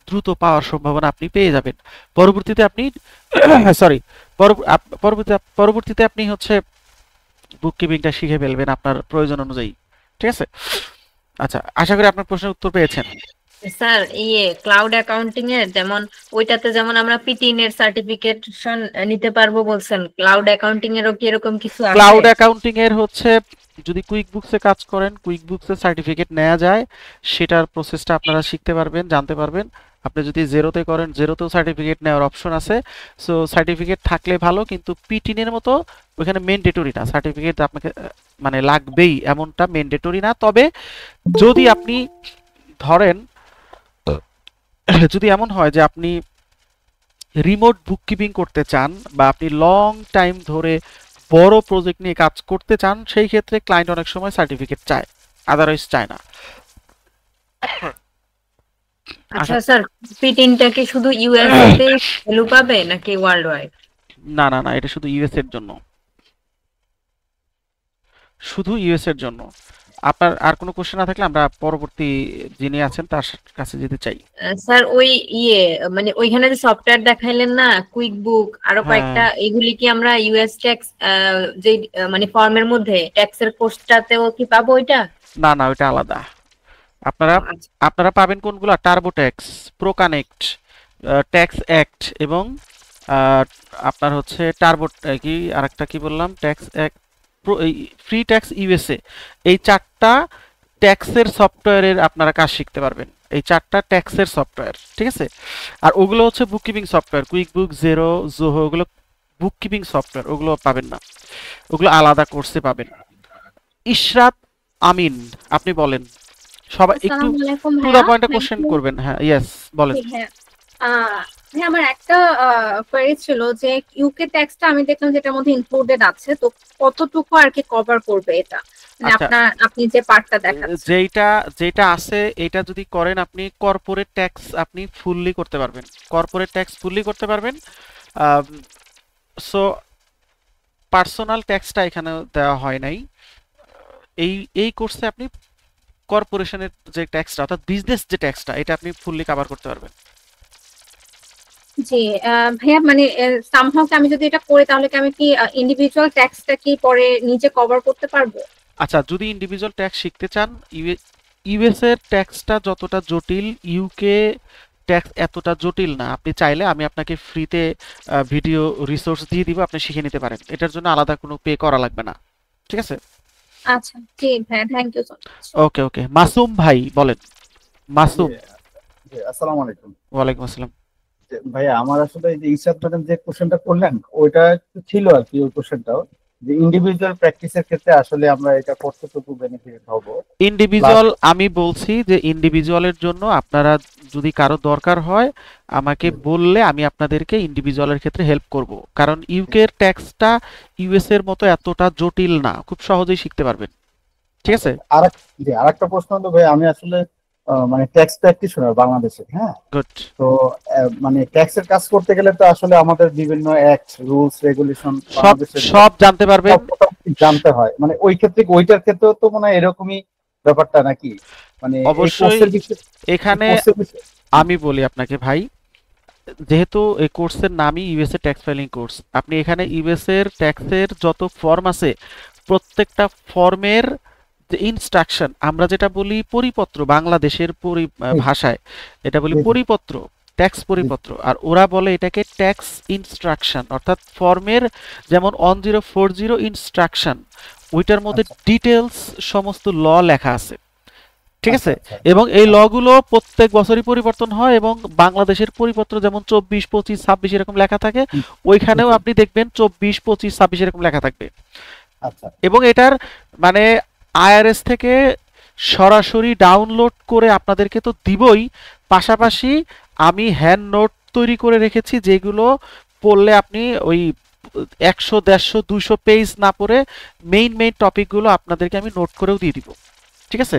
দ্রুত পাওয়ার সম্ভাবনা আপনি পেয়ে যাবেন। পরবর্তীতে আপনি সরি পরবর্তীতে আপনি হচ্ছে বুককিপিংটা শিখে ফেলবেন আপনার প্রয়োজন অনুযায়ী, ঠিক আছে। আচ্ছা, আশা করি আপনার প্রশ্নের উত্তর পেয়েছেন। স্যার ক্লাউড অ্যাকাউন্টিং এর যেমন ওইটাতে যেমন আমরা পিটিন এর সার্টিফিকেশন নিতে পারবো বলছেন, ক্লাউড অ্যাকাউন্টিং এরও কি এরকম কিছু আছে? ক্লাউড অ্যাকাউন্টিং এর হচ্ছে যদি কুইকবুকসে কাজ করেন, কুইকবুকসে সার্টিফিকেট নেওয়া যায়, সেটার প্রসেসটা আপনারা শিখতে পারবেন, জানতে পারবেন। আপনি যদি জেরোতে করেন, জেরোতেও সার্টিফিকেট নেওয়ার অপশন আছে। সো সার্টিফিকেট থাকলে ভালো, কিন্তু পিটিনের মতো ওখানে ম্যান্ডেটরি না, সার্টিফিকেট আপনাকে মানে লাগবেই এমনটা ম্যান্ডেটরি না। তবে যদি আপনি ধরেন যদি এমন হয় যে আপনি রিমোট বুককিপিং করতে চান বা আপনি লং টাইম ধরে বড় প্রজেক্ট নিয়ে কাজ করতে চান, সেই ক্ষেত্রে ক্লায়েন্ট অনেক সময় সার্টিফিকেট চায়, আদারওয়াইজ চায় না। আচ্ছা স্যার, পিটিনটা কি শুধু ইউএস তে ভ্যালু পাবে নাকি ওয়ার্ল্ড ওয়াইড? না না না, এটা শুধু ইউএস এর জন্য, শুধু ইউএস এর জন্য। আপনার আর কোনো কোশ্চেন না থাকলে আমরা পরবর্তী যিনি আছেন তার কাছে যেতে চাই। স্যার ওই মানে ওইখানে যে সফটওয়্যার দেখাইলেন না, কুইক বুক আরো কয়েকটা, এগুলি কি আমরা ইউএস ট্যাক্স যে মানে ফর্মের মধ্যে ট্যাক্সের কোর্সটাতেও কি পাবো ওইটা? না না, ওইটা আলাদা। আপনারা পাবেন কোনগুলো? টার্বোট্যাক্স, প্রো কানেক্ট, ট্যাক্স অ্যাক্ট এবং আপনার হচ্ছে টার্বো কি আরেকটা কি বললাম, tax act, free tax USA. এই 4টা ট্যাক্সের সফটওয়্যারের আপনারা কাজ শিখতে পারবেন। এই 4টা ট্যাক্সের সফটওয়্যার, ঠিক আছে? আর ওগুলো হচ্ছে বুককিপিং সফটওয়্যার, কুইক বুক, জেরো, জোহো, ওগুলো বুককিপিং সফটওয়্যার, ওগুলো পাবেন না, ওগুলো আলাদা কোর্সে পাবেন। ইশরাত আমিন, আপনি বলেন। সবাই একটু টু দা পয়েন্টে কোশ্চেন করবেন। হ্যাঁ, ইয়েস, বলেন। হ্যাঁ, আমার একটা কোয়েরি ছিল যে ইউকে ট্যাক্সটা আমি দেখলাম যেটার মধ্যে ইনক্লুডেড আছে, তো কতটুকু আর কি কভার করবে এটা, মানে আপনি যে পার্টটা দেখাচ্ছেন? যেটা আছে এটা যদি করেন আপনি কর্পোরেট ট্যাক্স আপনি ফুললি করতে পারবেন, কর্পোরেট ট্যাক্স ফুললি করতে পারবেন। সো পার্সোনাল ট্যাক্সটা এখানে দেওয়া হয় নাই। এই কোর্সে আপনি কর্পোরেশনের যে ট্যাক্সটা অর্থাৎ বিজনেস যে ট্যাক্সটা এটা আপনি ফুললি কভার করতে পারবেন। জি ভাইয়া, মানে সামহাউ আমি যদি এটা করি তাহলে কি আমি কি ইন্ডিভিজুয়াল ট্যাক্সটা কি পরে নিজে কভার করতে পারবো? আচ্ছা, যদি ইন্ডিভিজুয়াল ট্যাক্স শিখতে চান, ইউএস এর ট্যাক্সটা যতটা জটিল, ইউকে ট্যাক্স এতটা জটিল না। আপনি চাইলে আমি আপনাকে ফ্রিতে ভিডিও রিসোর্স দিয়ে দিব, আপনি শিখে নিতে পারেন। এটার জন্য আলাদা কোনো পে করা লাগবে না, ঠিক আছে? আচ্ছা, জি ভাইয়া, থ্যাংক ইউ সো মাচ। ওকে ওকে, মাসুম ভাই বলেন। মাসুম, আসসালামু আলাইকুম। ওয়ালাইকুম আসসালাম। ভাইয়া, আমার আসলে এই যে ইসাদ ম্যাডাম যে কোশ্চেনটা করলেন ওইটা ছিল আর কি, ওই কোশ্চেনটাও যে ইন্ডিভিজুয়াল প্র্যাকটিসের ক্ষেত্রে আসলে আমরা এটা কতটুকু বেনিফিট হব। ইন্ডিভিজুয়াল আমি বলছি যে ইন্ডিভিজুয়ালের জন্য আপনারা যদি কারো দরকার হয় আমাকে বললে আমি আপনাদেরকে ইন্ডিভিজুয়ালের ক্ষেত্রে হেল্প করব, কারণ ইউকে এর ট্যাক্সটা ইউএস এর মতো এতটা জটিল না, খুব সহজেই শিখতে পারবেন, ঠিক আছে? আরেকটা প্রশ্ন হলো ভাই, আমি আসলে মানে ট্যাক্স প্র্যাকটিশনার বাংলাদেশে। হ্যাঁ, গুড। তো মানে ট্যাক্সের কাজ করতে গেলে তো আসলে আমাদের বিভিন্ন অ্যাক্ট, রুলস, রেগুলেশন সব জানতে পারবেন, জানতে হয়। মানে ওই ক্ষেত্রে ওইটার ক্ষেত্রেও তো মনে হয় এরকমই ব্যাপারটা নাকি? মানে অবশ্যই। এখানে আমি বলি আপনাকে ভাই, যেহেতু এই কোর্সের নামই ইউএসএ ট্যাক্স ফাইলিং কোর্স, আপনি এখানে ইউএস এর ট্যাক্সের যত ফর্ম আছে প্রত্যেকটা ফর্মের যে ইনস্ট্রাকশন, আমরা যেটা বলি পরিপত্র, বাংলাদেশের ভাষায় এটা বলি পরিপত্র, ট্যাক্স পরিপত্র, আর ওরা বলে এটাকে ট্যাক্স ইনস্ট্রাকশন। অর্থাৎ ফর্মের যেমন 1040 ইনস্ট্রাকশন, ওইটার মধ্যে ডিটেলস সমস্ত ল লেখা আছে, ঠিক আছে? এবং এই লগুলো প্রত্যেক বছরই পরিবর্তন হয়, এবং বাংলাদেশের পরিপত্র যেমন 24, 25, 26 এরকম লেখা থাকে, ওইখানেও আপনি দেখবেন 24, 25, 26 এরকম লেখা থাকবে। এবং এটার মানে আইআরএস থেকে সরাসরি ডাউনলোড করে আপনাদেরকে তো দিবই, পাশাপাশি আমি হ্যান্ড নোট তৈরি করে রেখেছি যেগুলো পড়লে আপনি ওই 100, 150, 200 পেজ না পড়ে মেইন টপিকগুলো আপনাদেরকে আমি নোট করেও দিয়ে দিব, ঠিক আছে?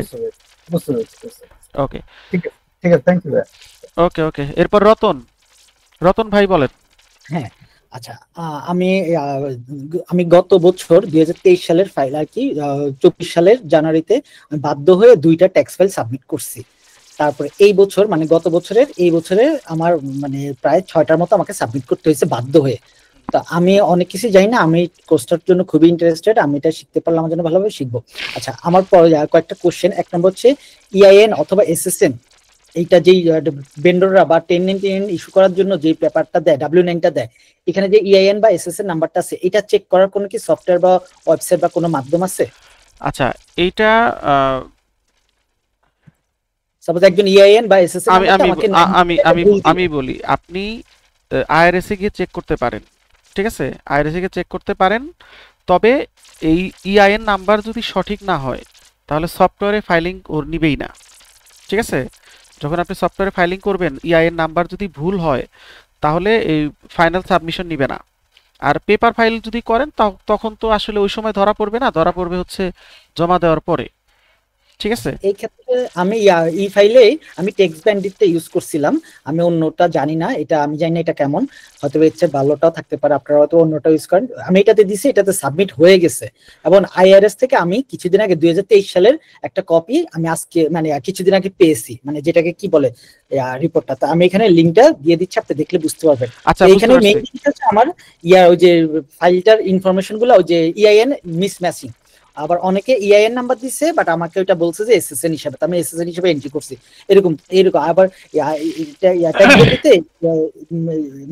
ওকে ঠিক আছে, থ্যাংক ইউ। ওকে ওকে, এরপর রতন ভাই বলেন। হ্যাঁ, আচ্ছা, আমি গত বছর 2023 সালের ফাইল আর কি 24 সালের জানুয়ারিতে বাধ্য হয়ে 2টা ট্যাক্স ফাইল সাবমিট করছি। তারপরে এই বছর মানে গত বছরের এই বছরে আমার মানে প্রায় 6টার মতো আমাকে সাবমিট করতে হয়েছে বাধ্য হয়ে। তো আমি অনেক কিছু জানি না, আমি কোর্সটার জন্য খুবই ইন্টারেস্টেড, আমি এটা শিখতে পারলে আমার জন্য ভালোভাবে শিখবো। আচ্ছা, আমার কয়েকটা কোশ্চেন। এক নম্বর হচ্ছে ইআইএন অথবা এসএসএন, এইটা যেই ভেন্ডররা বা 1099 ইস্যু করার জন্য যে পেপারটা দেয়, W9টা দেয়, এখানে যে ইআইএন বা এসএসএন নাম্বারটা আছে, এটা চেক করার কোনো কি সফটওয়্যার বা ওয়েবসাইট বা কোনো মাধ্যম আছে? আচ্ছা, এইটা সাপোজ একজন ইআইএন বা এসএসএন আমি বলি, আপনি আইআরএস এ গিয়ে চেক করতে পারেন, ঠিক আছে? আইআরএস এ গিয়ে চেক করতে পারেন, তবে এই ইআইএন নাম্বার যদি সঠিক না হয় তাহলে সফটওয়্যারে ফাইলিং ওর নিবেই না, ঠিক আছে? যখন আপনি সফটওয়্যারে ফাইলিং করবেন, ইআইএন নাম্বার যদি ভুল হয় তাহলে এই ফাইনাল সাবমিশন নিবে না। আর পেপার ফাইল যদি করেন তখন তো আসলে ওই সময় ধরা পড়বে না, ধরা পড়বে হচ্ছে জমা দেওয়ার পরে, ঠিক আছে। এই ক্ষেত্রে আমি ই ফাইলে আমি টেক্সট ব্যান্ডিটটা ইউজ করছিলাম, আমি অন্যটা জানি না, এটা আমি জানি না এটা কেমন, হয়তো এর চেয়ে ভালোটাও থাকতে পারে, আপনারা হয়তো অন্যটা ইউজ করেন। আমি এটাতে দিছি, এটাতে সাবমিট হয়ে গেছে, এবং আইআরএস থেকে আমি কিছুদিন আগে 2023 সালের একটা কপি আমি আজকে মানে কিছুদিন আগে পেয়েছি, মানে যেটাকে কি বলে রিপোর্টটা, তো আমি এখানে লিংকটা দিয়ে দিচ্ছি, আপনি দেখলে বুঝতে পারবেন। আচ্ছা, এখানে মেইন জিনিস হচ্ছে আমার ওই যে ফাইলটার ইনফরমেশন গুলো, ওই যে ইআইএন মিসম্যাচিং, আবার অনেকে ইআইএন নাম্বার দিচ্ছে, বাট আমাকে ওইটা বলছে যে এসএসএন হিসাবে, আমি এসএসএন হিসাবে এন্ট্রি করছি, এরকম এরকম। আবার ট্যাগগুলোতে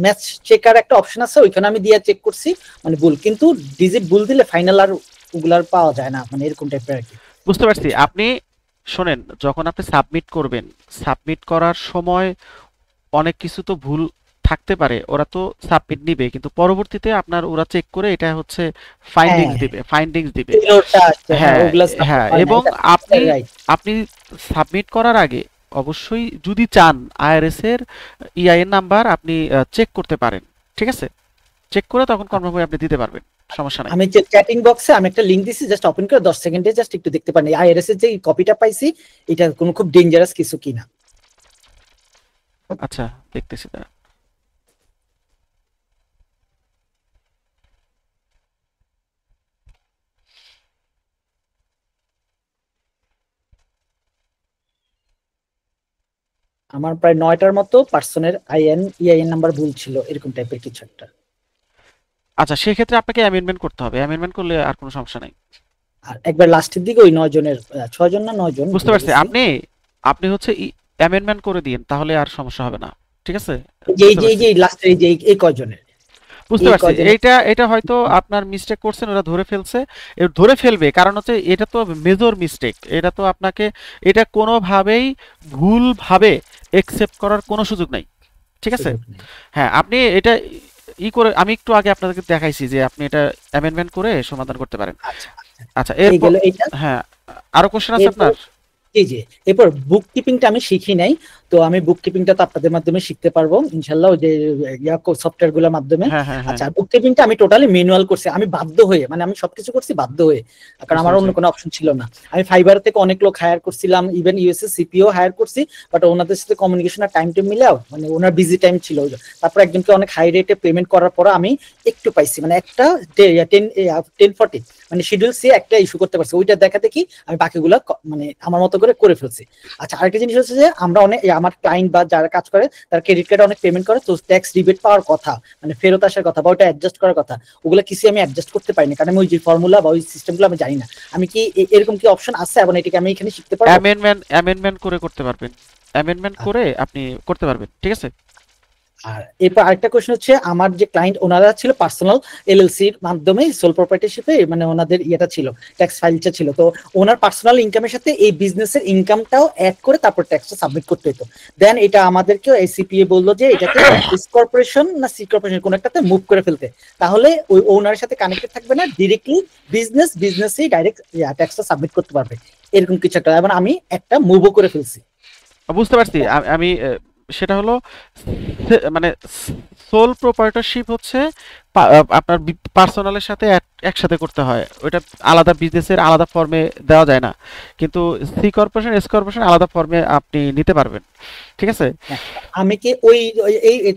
ম্যাচ চেকার একটা অপশন আছে, ওইখানে আমি দিয়ে চেক করছি, মানে ভুল, কিন্তু ডিজিট ভুল দিলে ফাইনাল আর ওগুলার পাওয়া যায় না, মানে এরকম টাইপের আর কি। বুঝতে পারছি। আপনি শোনেন, যখন আপনি সাবমিট করবেন, সাবমিট করার সময় অনেক কিছু তো ভুল থাকতে পারে, ওরা তো সাবমিট নিবে, কিন্তু পরবর্তীতে আপনার ওরা চেক করে এটা হচ্ছে ফাইন্ডিংস দিবে। হ্যাঁ হ্যাঁ, এবং আপনি সাবমিট করার আগে অবশ্যই যদি চান আইআরএস এর ইআইএন নাম্বার আপনি চেক করতে পারেন, ঠিক আছে? চেক করে তখন কনফার্ম হয়ে আপনি দিতে পারবেন, সমস্যা নাই। আমি চ্যাটিং বক্সে আমি একটা লিংক দিছি, জাস্ট ওপেন করে 10 সেকেন্ডে জাস্ট একটু দেখতে পারেন আইআরএস এর যে কপিটা পাইছি এটা কোনো খুব ডেঞ্জারাস কিছু কিনা। আচ্ছা, দেখতেছি দাঁড়া। আমার প্রায় 9টার মতো পার্সনের ইআইএন নাম্বার ভুল ছিল, এরকম টাইপের কিছু একটা। আচ্ছা, সেই ক্ষেত্রে আপনাকে অ্যামেন্ডমেন্ট করতে হবে, অ্যামেন্ডমেন্ট করলে আর কোনো সমস্যা নাই। আর একবার লাস্টের দিকে ওই 9 জনের 6 জন না 9 জন, বুঝতে পারছি। আপনি হচ্ছে অ্যামেন্ডমেন্ট করে দিন, তাহলে আর সমস্যা হবে না, ঠিক আছে? এই লাস্টের এই কয়জনের, বুঝতে পারছি। এটা হয়তো আপনার মিস্টেক করছেন, ওরা ধরে ফেলবে, কারণ হচ্ছে এটা তো মেজর মিস্টেক, এটা তো আপনাকে এটা কোনোভাবেই ভুলভাবে একসেপ্ট করার কোনো সুযোগ নাই, ঠিক আছে? হ্যাঁ, আপনি এটা করে আমি একটু আগে আপনাদেরকে দেখাইছি যে আপনি এটা অ্যামেন্ডমেন্ট করে সমাধান করতে পারেন। আচ্ছা, এরপর হ্যাঁ, আরো কোশ্চেন আছে আপনার? জি, এরপর বুক কিপিংটা আমি শিখি নাই, তো আমি বুক কিপিংটা তো আপনাদের মাধ্যমে শিখতে পারবো ইনশাআল্লাহ, ওই যে সফটওয়্যার গুলোর মাধ্যমে। আচ্ছা, বুক কিপিংটা আমি টোটালি ম্যানুয়াল করছি, আমি বাধ্য হয়ে, মানে আমি সবকিছু করছি বাধ্য হয়ে, কারণ আমার অন্য কোনো অপশন ছিল না। আমি ফাইবার থেকে অনেক লোক হায়ার করছিলাম, ইভেন ইউএসএ সিপিও হায়ার করছি, বাট ওনাদের সাথে কমিউনিকেশন আর টাইম মিলেও মানে ওনার বিজি টাইম ছিল। তারপর একজনকে অনেক হাই রেটে পেমেন্ট করার পর আমি একটু পাইছি, মানে একটা 1040 মানে শিডিউল সি একটা ইস্যু করতে পারছি, ওইটা দেখা দেখি আমি বাকিগুলো মানে আমার মতো করে ফেলছি। আচ্ছা, আরেকটা জিনিস হচ্ছে যে আমরা অনেক আমার ক্লায়েন্ট বা যারা কাজ করে তারা ক্রেডিট কার্ডে অনেক পেমেন্ট করে, তো ট্যাক্স রিবেট পাওয়ার কথা, মানে ফেরত আসার কথা বা ওটা অ্যাডজাস্ট করার কথা, ওগুলো কিছু আমি অ্যাডজাস্ট করতে পারিনি, কারণ আমি ওই যে ফর্মুলা বা ওই সিস্টেমগুলো আমি জানি না। আমি কি এরকম কি অপশন আছে এবং এটাকে আমি এখানে শিখতে পারবো? অ্যামেন্ডমেন্ট করে করতে পারবেন, অ্যামেন্ডমেন্ট করে আপনি করতে পারবেন, ঠিক আছে? আর এরপর আরেকটা কোশ্চেন হচ্ছে, আমার যে ক্লায়েন্ট ওনারা ছিল পার্সোনাল এলএলসির মাধ্যমে সোল প্রপার্টিশিপে, মানে ওনাদের ইয়েটা ছিল, ট্যাক্স ফাইলটা ছিল, তো ওনার পার্সোনাল ইনকামের সাথে এই বিজনেসের ইনকামটাও অ্যাড করে তারপর ট্যাক্সটা সাবমিট করতে হতো। দেন এটা আমাদেরকে এসিপিএ বললো যে এটাকে এস কর্পোরেশন না সি কর্পোরেশন কোন একটাতে মুভ করে ফেলতে, তাহলে ওই ওনারের সাথে কানেক্টেড থাকবে না, ডিরেক্টলি বিজনেসই ডাইরেক্ট ট্যাক্সটা সাবমিট করতে পারবে, এরকম কিছু একটা। এবং আমি একটা মুভও করে ফেলছি। বুঝতে পারছি। আমি সেটা হলো মানে সোল প্রোপ্রাইটরশিপ হচ্ছে আপনার পার্সোনালের সাথে একসাথে করতে হয়, ওইটা আলাদা বিজনেসের আলাদা ফর্মে দেওয়া যায় না, কিন্তু সি কর্পোরেশন এস কর্পোরেশন আলাদা ফর্মে আপনি নিতে পারবেন, ঠিক আছে? আমি কি ওই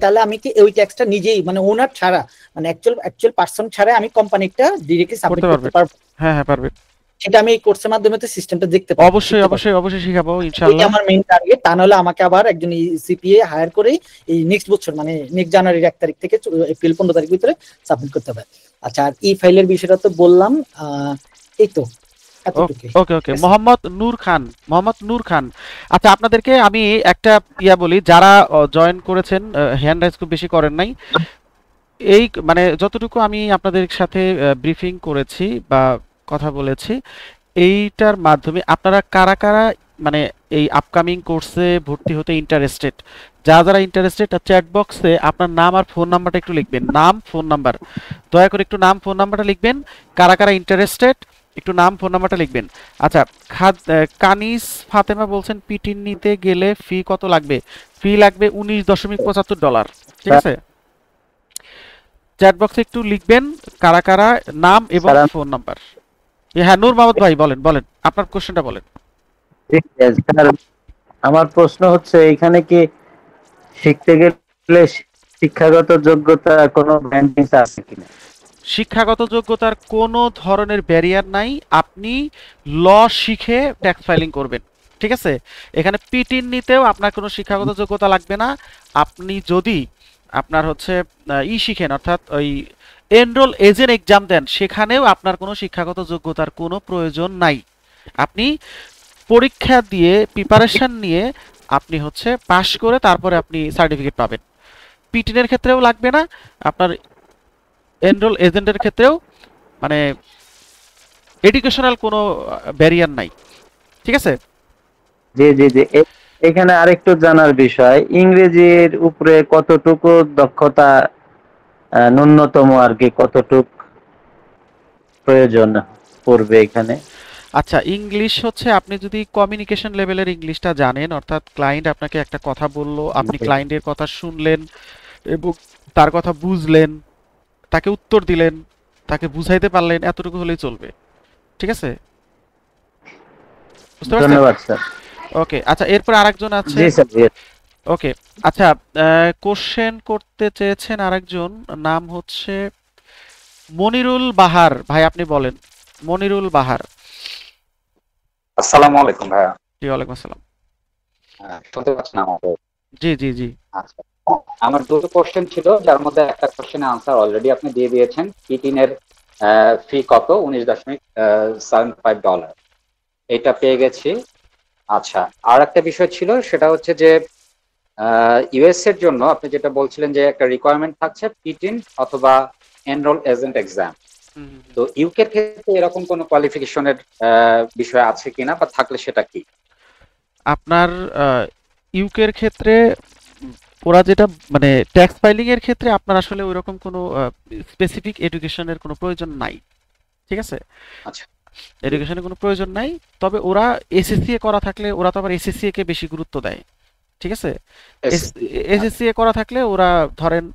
তাহলে আমি কি ওই ট্যাক্সটা নিজেই মানে ওনার ছাড়া, মানে অ্যাকচুয়াল পারসন ছাড়া আমি কোম্পানিটা ডিরেক্টলি সাবমিট করতে পারবো? হ্যাঁ, পারবেন। সেটা আমি এই কোর্সের মাধ্যমে তো সিস্টেমটা দেখতে পাবো। অবশ্যই শিখাবো ইনশাআল্লাহ। এটা আমার মেইন টার্গেট, তা নাহলে আমাকে আবার একজন সিপিএ হায়ার করে এই নেক্সট বছর মানে নেক্সট জানুয়ারির 1 তারিখ থেকে এপ্রিল 15 তারিখ ভিতরে সাবমিট করতে হবে। আচ্ছা, আর এই ফাইলের বিষয়টা তো বললাম, এই তো ওকে। মোহাম্মদ নূর খান। আচ্ছা, আপনাদেরকে আমি একটা বলি, যারা জয়েন করেছেন হ্যান্ড রাইজ খুব বেশি করেন নাই, এই মানে যতটুকু আমি আপনাদের সাথে ব্রিফিং করেছি বা কথা বলেছি, এইটার মাধ্যমে আপনারা কারা মানে এই আপকামিং কোর্সে ভর্তি হতে ইন্টারেস্টেড, যারা ইন্টারেস্টেড, চ্যাট বক্সে আপনার নাম আর ফোন নাম্বারটা একটু লিখবেন, নাম ফোন নাম্বার, দয়া করে একটু নাম ফোন নাম্বারটা লিখবেন, কারা ইন্টারেস্টেড একটু নাম ফোন নাম্বারটা লিখবেন। আচ্ছা, কানিস ফাতেমা বলছেন পিটি নিতে গেলে ফি কত লাগবে? ফি লাগবে $19.75, ঠিক আছে? চ্যাট বক্সে একটু লিখবেন কারা নাম এবং ফোন নাম্বার। হ্যাঁ, নূর মোহাম্মদ ভাই বলেন আপনার কোশ্চেনটা বলেন। স্যার আমার প্রশ্ন হচ্ছে এখানে কি শিখতে গেলে শিক্ষাগত যোগ্যতা কোনো ব্যান্ডিং আছে কিনা? শিক্ষাগত যোগ্যতার কোনো ধরনের ব্যারিয়ার নাই, আপনি ল শিখে ট্যাক্স ফাইলিং করবেন, ঠিক আছে? এখানে পিটিন নিতেও আপনার কোনো শিক্ষাগত যোগ্যতা লাগবে না। আপনি যদি আপনার হচ্ছে শিখেন, অর্থাৎ ওই এনরোল এজেন্ট এক্সাম দেন, সেখানেও আপনার কোনো শিক্ষাগত যোগ্যতার কোনো প্রয়োজন নাই। আপনি পরীক্ষা দিয়ে প্রিপারেশন নিয়ে আপনি হচ্ছে পাশ করে তারপরে আপনি সার্টিফিকেট পাবেন। পিটিনের ক্ষেত্রেও লাগবে না, আপনার এনরোল এজেন্টের ক্ষেত্রেও মানে এডুকেশনাল কোনো ব্যারিয়ার নাই, ঠিক আছে? জি জি জি। এখানে আরেকটু জানার বিষয়, ইংরেজির উপরে কতটুকু দক্ষতা ন্যূনতম আর কি কতটুক প্রয়োজন পড়বে এখানে? আচ্ছা, ইংলিশ হচ্ছে আপনি যদি কমিউনিকেশন লেভেলের ইংলিশটা জানেন, অর্থাৎ ক্লায়েন্ট আপনাকে একটা কথা বললো, আপনি ক্লায়েন্টের কথা শুনলেন এবং তার কথা বুঝলেন, তাকে উত্তর দিলেন, তাকে বুঝাইতে পারলেন, এতটুকু হলেই চলবে, ঠিক আছে? বুঝতে পারছেন? ধন্যবাদ স্যার। ওকে, আচ্ছা এরপর আরেকজন আছে। জি স্যার জি। ওকে, আচ্ছা কোশ্চেন করতে চেয়েছেন আরেকজন, নাম হচ্ছে মনিরুল বাহার। ভাই আপনি বলেন। মনিরুল বাহার। আসসালামু আলাইকুম ভাইয়া। জি ওয়ালাইকুম আসসালাম। শুনতে পাচ্ছেন আমাকে? জি জি জি। আচ্ছা, আমার দুটো কোশ্চেন ছিল, যার মধ্যে একটা কোশ্চেনের আনসার অলরেডি আপনি দিয়ে দিয়েছেন। পিটিনের ফি কত? $19.75, এটা পেয়ে গেছি। আচ্ছা, আর একটা বিষয় ছিল, সেটা হচ্ছে যে ইউএস এর জন্য আপনি যেটা বলছিলেন যে একটা রিকোয়ারমেন্ট থাকছে পিটিন অথবা এনরোল এজেন্ট এক্সাম। তো ইউকে ক্ষেত্রে এরকম কোনো কোয়ালিফিকেশনের বিষয় আছে কিনা, বা থাকলে সেটা কি? আপনার ইউকের ক্ষেত্রে ওরা যেটা মানে ট্যাক্স ফাইলিং এর ক্ষেত্রে আপনার আসলে ওইরকম কোনো স্পেসিফিক এডুকেশনের কোনো প্রয়োজন নাই, ঠিক আছে? আচ্ছা, এডুকেশনের কোনো প্রয়োজন নাই, তবে ওরা এসএসসি করা থাকলে ওরা তো আবার এসএসসি কে বেশি গুরুত্ব দেয়, ঠিক আছে? এসএসসি করা থাকলে ওরা ধরেন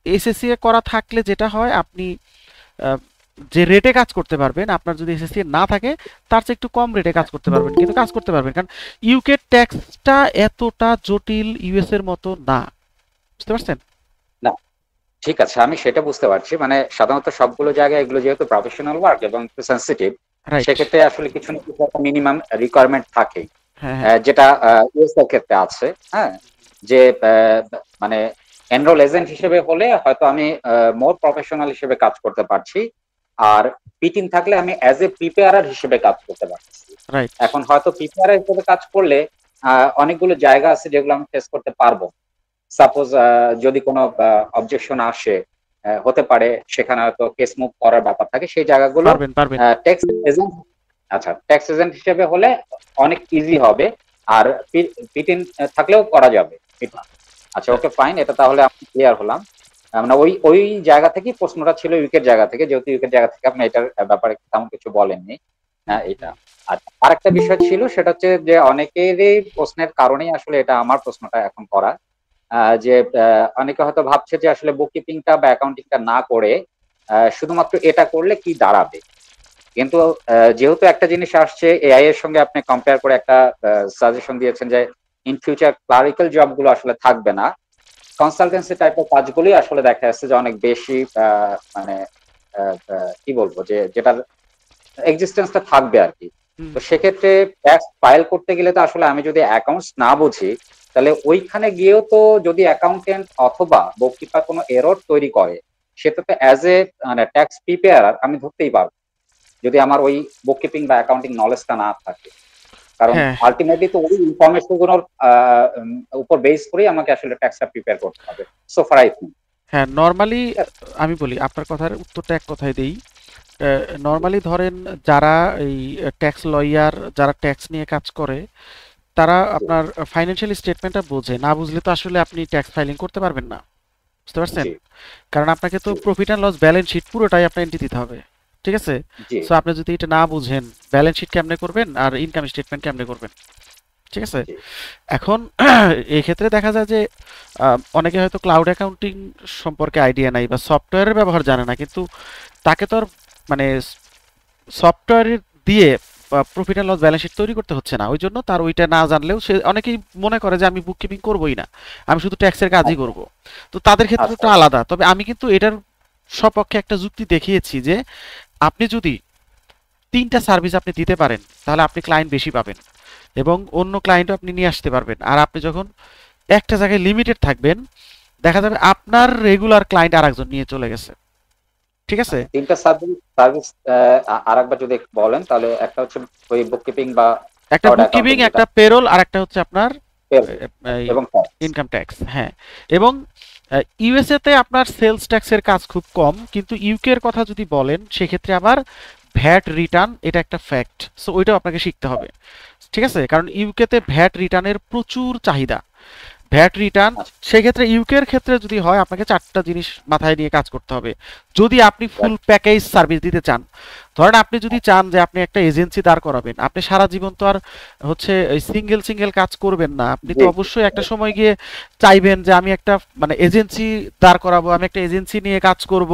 এসএসসি করা থাকলে যেটা হয়, আপনি যে রেটে কাজ করতে পারবেন, আপনার যদি এসএসসি না থাকে তার চেয়ে একটু কম রেটে কাজ করতে পারবেন, কিন্তু কাজ করতে পারবেন, কারণ ইউকে ট্যাক্সটা এতটা জটিল ইউএস এর মতো না, বুঝতে পারছেন? না ঠিক আছে, আমি সেটা বুঝতে পারছি। মানে সাধারণত সবগুলো জায়গায় এগুলো যেহেতু প্রফেশনাল ওয়ার্ক এবং সেন্সিটিভ, সেক্ষেত্রে আসলে কিছু না কিছু একটা মিনিমাম রিকোয়ারমেন্ট থাকে, যেটা ইউএস এর ক্ষেত্রে আছে। হ্যাঁ, যে মানে এনরোল এজেন্ট হিসেবে হলে হয়তো আমি মোর প্রফেশনাল হিসেবে কাজ করতে পারছি, আর পিটিন থাকলে আমি অ্যাজ এ প্রিপেয়ারার হিসেবে কাজ করতে পারছি। এখন হয়তো প্রিপেয়ারার হিসেবে কাজ করলে অনেকগুলো জায়গা আছে যেগুলো আমি ফেস করতে পারবো। সাপোজ যদি কোনো অবজেকশন আসে, হতে পারে সেখানে হয়তো কেস মুভ করার ব্যাপার থাকে, সেই জায়গাগুলো ট্যাক্স এজেন্ট, আচ্ছা ট্যাক্স এজেন্ট হিসেবে হলে অনেক ইজি হবে, আর পিটিন থাকলেও করা যাবে এটা। আচ্ছা ওকে ফাইন, এটা তাহলে আমি ক্লিয়ার হলাম। মানে ওই জায়গা থেকে প্রশ্নটা ছিল, ইউকের জায়গা থেকে, যেহেতু ইউকের জায়গা থেকে আপনি এটার ব্যাপারে তেমন কিছু বলেননি। হ্যাঁ এটা। আর একটা বিষয় ছিল, সেটা হচ্ছে যে অনেকেরই প্রশ্নের কারণেই আসলে এটা আমার প্রশ্নটা এখন করা, যে অনেকে হয়তো ভাবছে যে আসলে বুককিপিংটা বা অ্যাকাউন্টিংটা না করে শুধুমাত্র এটা করলে কি দাঁড়াবে। কিন্তু যেহেতু একটা জিনিস আসছে এআই এর সঙ্গে, আপনি কম্পেয়ার করে একটা সাজেশন দিয়েছেন যে ইন ফিউচার ক্লারিক্যাল জবগুলো আসলে থাকবে না, কনসালটেন্সি টাইপের কাজগুলোই আসলে দেখা যাচ্ছে যে অনেক বেশি মানে কি বলবো, যে যেটার এক্সিস্টেন্সটা থাকবে আর কি। তো সেক্ষেত্রে ট্যাক্স ফাইল করতে গেলে তো আসলে আমি যদি অ্যাকাউন্টস না বুঝি, তাহলে ওইখানে গিয়েও তো যদি অ্যাকাউন্টেন্ট অথবা বুককিপার কোনো এরর তৈরি করে, সেটা তো অ্যাজ এ মানে ট্যাক্স প্রিপেয়ারার আমি ধরতেই পারবো, যদি আমার ওই বুককিপিং বা অ্যাকাউন্টিং নলেজটা না থাকে। কারণ আলটিমেটলি তো ওই ইনফরমেশন গুলোর উপর বেস করেই আমাকে আসলে ট্যাক্সটা প্রিপেয়ার করতে হবে। So far I think. হ্যাঁ, নরমালি আমি বলি, আপনার কথার উত্তরটা এক কথায় দেই। নরমালি ধরেন যারা এই ট্যাক্স লয়ার, যারা ট্যাক্স নিয়ে কাজ করে, তারা আপনার ফাইন্যান্সিয়াল স্টেটমেন্টটা বোঝে, না বুঝলে তো আসলে আপনি ট্যাক্স ফাইলিং করতে পারবেন না, বুঝতে পারছেন? কারণ আপনাকে তো profit and loss balance sheet পুরোটাই আপনার এন্ট্রি দিতে হবে, ঠিক আছে? সো আপনি যদি এটা না বুঝেন, ব্যালেন্স শিট কেমনে করবেন আর ইনকাম স্টেটমেন্ট কেমনে করবেন, ঠিক আছে? এখন এই ক্ষেত্রে দেখা যায় যে অনেকে হয়তো ক্লাউড অ্যাকাউন্টিং সম্পর্কে আইডিয়া নাই বা সফটওয়্যারের ব্যবহার জানে না, কিন্তু তাকে তো আর মানে সফটওয়্যার দিয়ে profit and loss balance sheet তৈরি করতে হচ্ছে না, ওই জন্য তার ওইটা না জানলেও সে অনেকেই মনে করে যে আমি বুক কিপিং করবোই না, আমি শুধু ট্যাক্সের কাজই করব। তো তাদের ক্ষেত্রে একটু আলাদা। তবে আমি কিন্তু এটার সপক্ষে একটা যুক্তি দেখিয়েছি যে আপনি যদি 3টা সার্ভিস আপনি দিতে পারেন তাহলে আপনি ক্লায়েন্ট বেশি পাবেন এবং অন্য ক্লায়েন্টও আপনি নিয়ে আসতে পারবেন। আর আপনি যখন একটা জায়গায় লিমিটেড থাকবেন, দেখা যাবে আপনার রেগুলার ক্লায়েন্ট আরেকজন নিয়ে চলে গেছে। ঠিক আছে, 3টা সার্ভিস আরেকবার যদি বলেন তাহলে একটা হচ্ছে ওই বুককিপিং বা একটা বুককিপিং, একটা পেরোল, আর একটা হচ্ছে আপনার ইনকাম ট্যাক্স। হ্যাঁ, এবং ইউএসএ তে আপনার সেলস ট্যাক্সের কাজ খুব কম, কিন্তু ইউকে এর কথা যদি বলেন সেক্ষেত্রে আবার ভ্যাট রিটার্ন এটা একটা ফ্যাক্ট। সো ওইটাও আপনাকে শিখতে হবে। ঠিক আছে, কারণ ইউকে তে ভ্যাট রিটার্নের প্রচুর চাহিদা। ভ্যাট রিটার্ন সেক্ষেত্রে ইউকের ক্ষেত্রে যদি হয় আপনাকে 4টা জিনিস মাথায় নিয়ে কাজ করতে হবে যদি আপনি ফুল প্যাকেজ সার্ভিস দিতে চান। ধরেন আপনি যদি চান যে আপনি একটা এজেন্সি দাঁড় করাবেন, আপনি সারা জীবন তো আর হচ্ছে সিঙ্গেল কাজ করবেন না, আপনি তো অবশ্যই একটা সময় গিয়ে চাইবেন যে আমি একটা মানে এজেন্সি দাঁড় করাবো, আমি একটা এজেন্সি নিয়ে কাজ করব,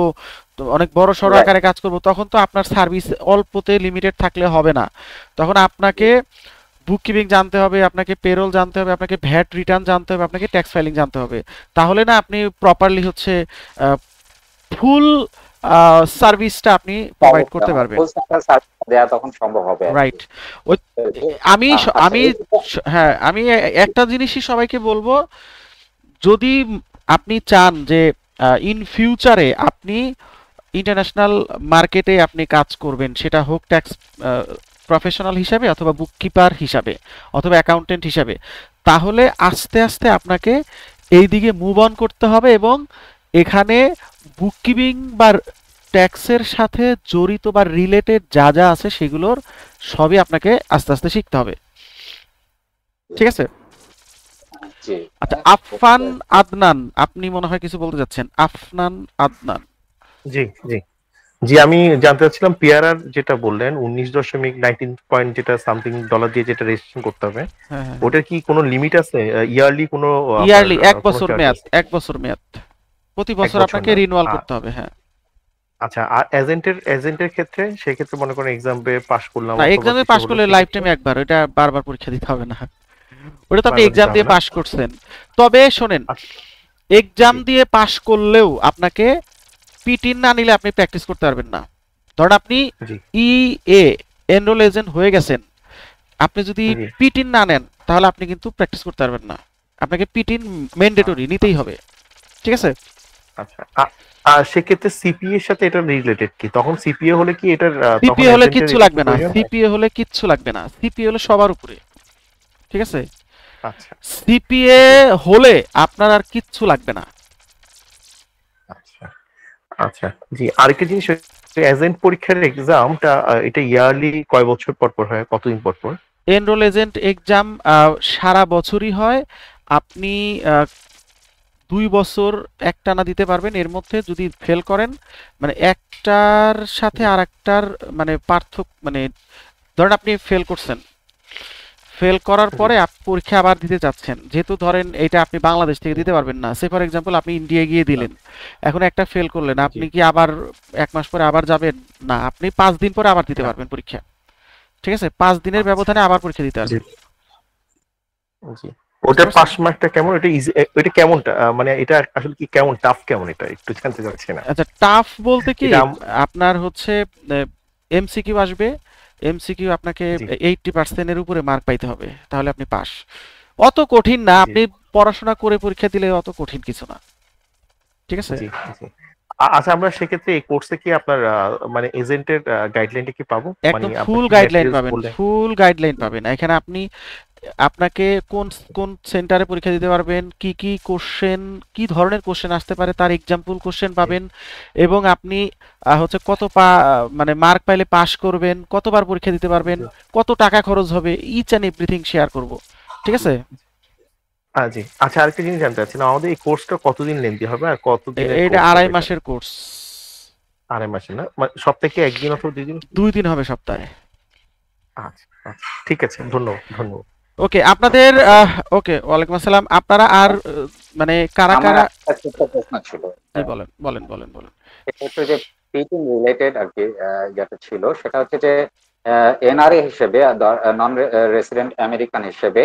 অনেক বড় সড় আকারে কাজ করব। তখন তো আপনার সার্ভিস অল্পতে লিমিটেড থাকলে হবে না, তখন আপনাকে বুককিপিং জানতে হবে, আপনাকে পেরোল জানতে হবে, আপনাকে ভ্যাট রিটার্ন জানতে হবে, আপনাকে ট্যাক্স ফাইলিং জানতে হবে। তাহলে না আপনি প্রপারলি হচ্ছে ফুল সার্ভিসটা আপনি প্রোভাইড করতে পারবেন। দেয়া তখন সম্ভব হবে। রাইট। আমি একটা জিনিসই সবাইকে বলবো, যদি আপনি চান যে ইন ফিউচারে আপনি ইন্টারন্যাশনাল মার্কেটে আপনি কাজ করবেন, সেটা হোক ট্যাক্স প্রফেশনাল হিসাবে অথবা বুককিপার হিসাবে অথবা অ্যাকাউন্টেন্ট হিসাবে, তাহলে আস্তে আস্তে আপনাকে এই দিকে মুভ অন করতে হবে এবং এখানে বুককিপিং বা ট্যাক্সের সাথে জড়িত বা রিলেটেড যা যা আছে সেগুলোর সবই আপনাকে আস্তে আস্তে শিখতে হবে। ঠিক আছে, আচ্ছা আফনান আদনান, আপনি মনে হয় কিছু বলতে যাচ্ছেন। আফনান আদনান। জি জি জি, আমি জানতে চাচ্ছিলাম পিআরআর যেটা বললেন 19.19 যেটা সামথিং ডলার দিয়ে যেটা রেজিস্ট্রেশন করতে হবে, ওটার কি কোনো লিমিট আছে? ইয়ারলি কোনো ইয়ারলি 1 বছর মেয়াদ, 1 বছর মেয়াদ, প্রতি বছর আপনাকে রিনিউয়াল করতে হবে। হ্যাঁ, আচ্ছা। আর এজেন্টের ক্ষেত্রে সেক্ষেত্রে মনে করেন এক্সামে পাস করলাম, না এক্সামে পাস করলে লাইফ টাইম একবার, এটা বারবার পরীক্ষা দিতে হবে না, ওটা তো আপনি এক্সাম দিয়ে পাস করছেন। তবে শোনেন, এক্সাম দিয়ে পাস করলেও আপনাকে পিটিন না নিলে আপনি প্র্যাকটিস করতে পারবেন না। ধরুন আপনি ইএ এনরোল এজেন্ট হয়ে গেছেন, আপনি যদি পিটিন না নেন তাহলে আপনি কিন্তু প্র্যাকটিস করতে পারবেন না, আপনাকে পিটিন ম্যান্ডেটরি নিতেই হবে। ঠিক আছে, আচ্ছা। আর সেক্ষেত্রে সিপিএ এর সাথে এটা রিলেটেড কি? তখন সিপিএ হলে কি এটার সিপিএ হলে কিচ্ছু লাগবে না, সিপিএ হলে কিচ্ছু লাগবে না, সিপিএ হলে সবার উপরে। ঠিক আছে, আচ্ছা। সিপিএ হলে আপনার আর কিচ্ছু লাগবে না। আচ্ছা আচ্ছা, জি। আরেকটা জিনিস, এজেন্ট পরীক্ষার এক্সামটা এটা ইয়ারলি কয় বছর পর পর হয়, কতদিন পর পর? এনরোল এজেন্ট এক্সাম সারা বছরই হয়, আপনি 2 বছর একটানা দিতে পারবেন। এর মধ্যে যদি ফেল করেন, মানে একটার সাথে আরেকটার মানে পার্থক্য, মানে ধরেন আপনি ফেল করছেন, ফেল করার পরে পরীক্ষা আবার দিতে চাচ্ছেন, যেহেতু ধরেন এটা আপনি বাংলাদেশ থেকে দিতে পারবেন না, সে ফর এক্সাম্পল আপনি ইন্ডিয়া গিয়ে দিলেন, এখন একটা ফেল করলেন, আপনি কি আবার 1 মাস পরে আবার যাবেন? না, আপনি 5 দিন পরে আবার দিতে পারবেন পরীক্ষা। ঠিক আছে, 5 দিনের ব্যবধানে আবার পরীক্ষা দিতে পারবেন। জি, ওটা পাস মার্কটা কেমন? এটা ইজি, এটা কেমনটা মানে এটা আসলে কি কেমন, টাফ কেমন, এটা একটু জানতে চাচ্ছি না। আচ্ছা, টাফ বলতে কি আপনার হচ্ছে এমসিকিউ আসবে, এমসিকিউ আপনাকে 80% এর উপরে মার্ক পাইতে হবে, তাহলে আপনি পাস। অত কঠিন না, আপনি পড়াশোনা করে পরীক্ষা দিলে অত কঠিন কিছু না। ঠিক আছে, আচ্ছা। আমরা সেক্ষেত্রে এই কোর্সে কি আপনার মানে এজেন্টের গাইডলাইনটা কি পাবো? একদম ফুল গাইডলাইন পাবেন, ফুল গাইডলাইন পাবেন। এখানে আপনাকে কোন সেন্টারে পরীক্ষা দিতে পারবেন, কি কি কোশ্চেন, কি ধরনের কোশ্চেন আসতে পারে তার एग्जांपल কোশ্চেন পাবেন, এবং আপনি হচ্ছে কত মানে মার্ক পাইলে পাস করবেন, কতবার পরীক্ষা দিতে পারবেন, কত টাকা খরচ হবে, ইচ এন্ড এভরিথিং শেয়ার করব। ঠিক আছে, জি। আচ্ছা, আরেকটা জিনিস জানতে চাচ্ছিলাম, আমাদের এই কোর্সটা কতদিন লেন্থি হবে আর কতদিন? এটা 2.5 মাসের কোর্স। 2.5 মাসের না, সপ্তাহে 1 দিন অথবা 2 দিন? 2 দিন হবে সপ্তাহে। আচ্ছা, ঠিক আছে, ধন্যবাদ। ওকে, আপনাদের ওকে, ওয়ালাইকুম আসসালাম। আপনারা আর মানে কারা কারা প্রশ্ন ছিল? বলেন। এটা হচ্ছে যে পিটিং রিলেটেড আর কি যেটা ছিল, সেটা হচ্ছে যে এনআরএ হিসেবে, নন রেসিডেন্ট আমেরিকান হিসেবে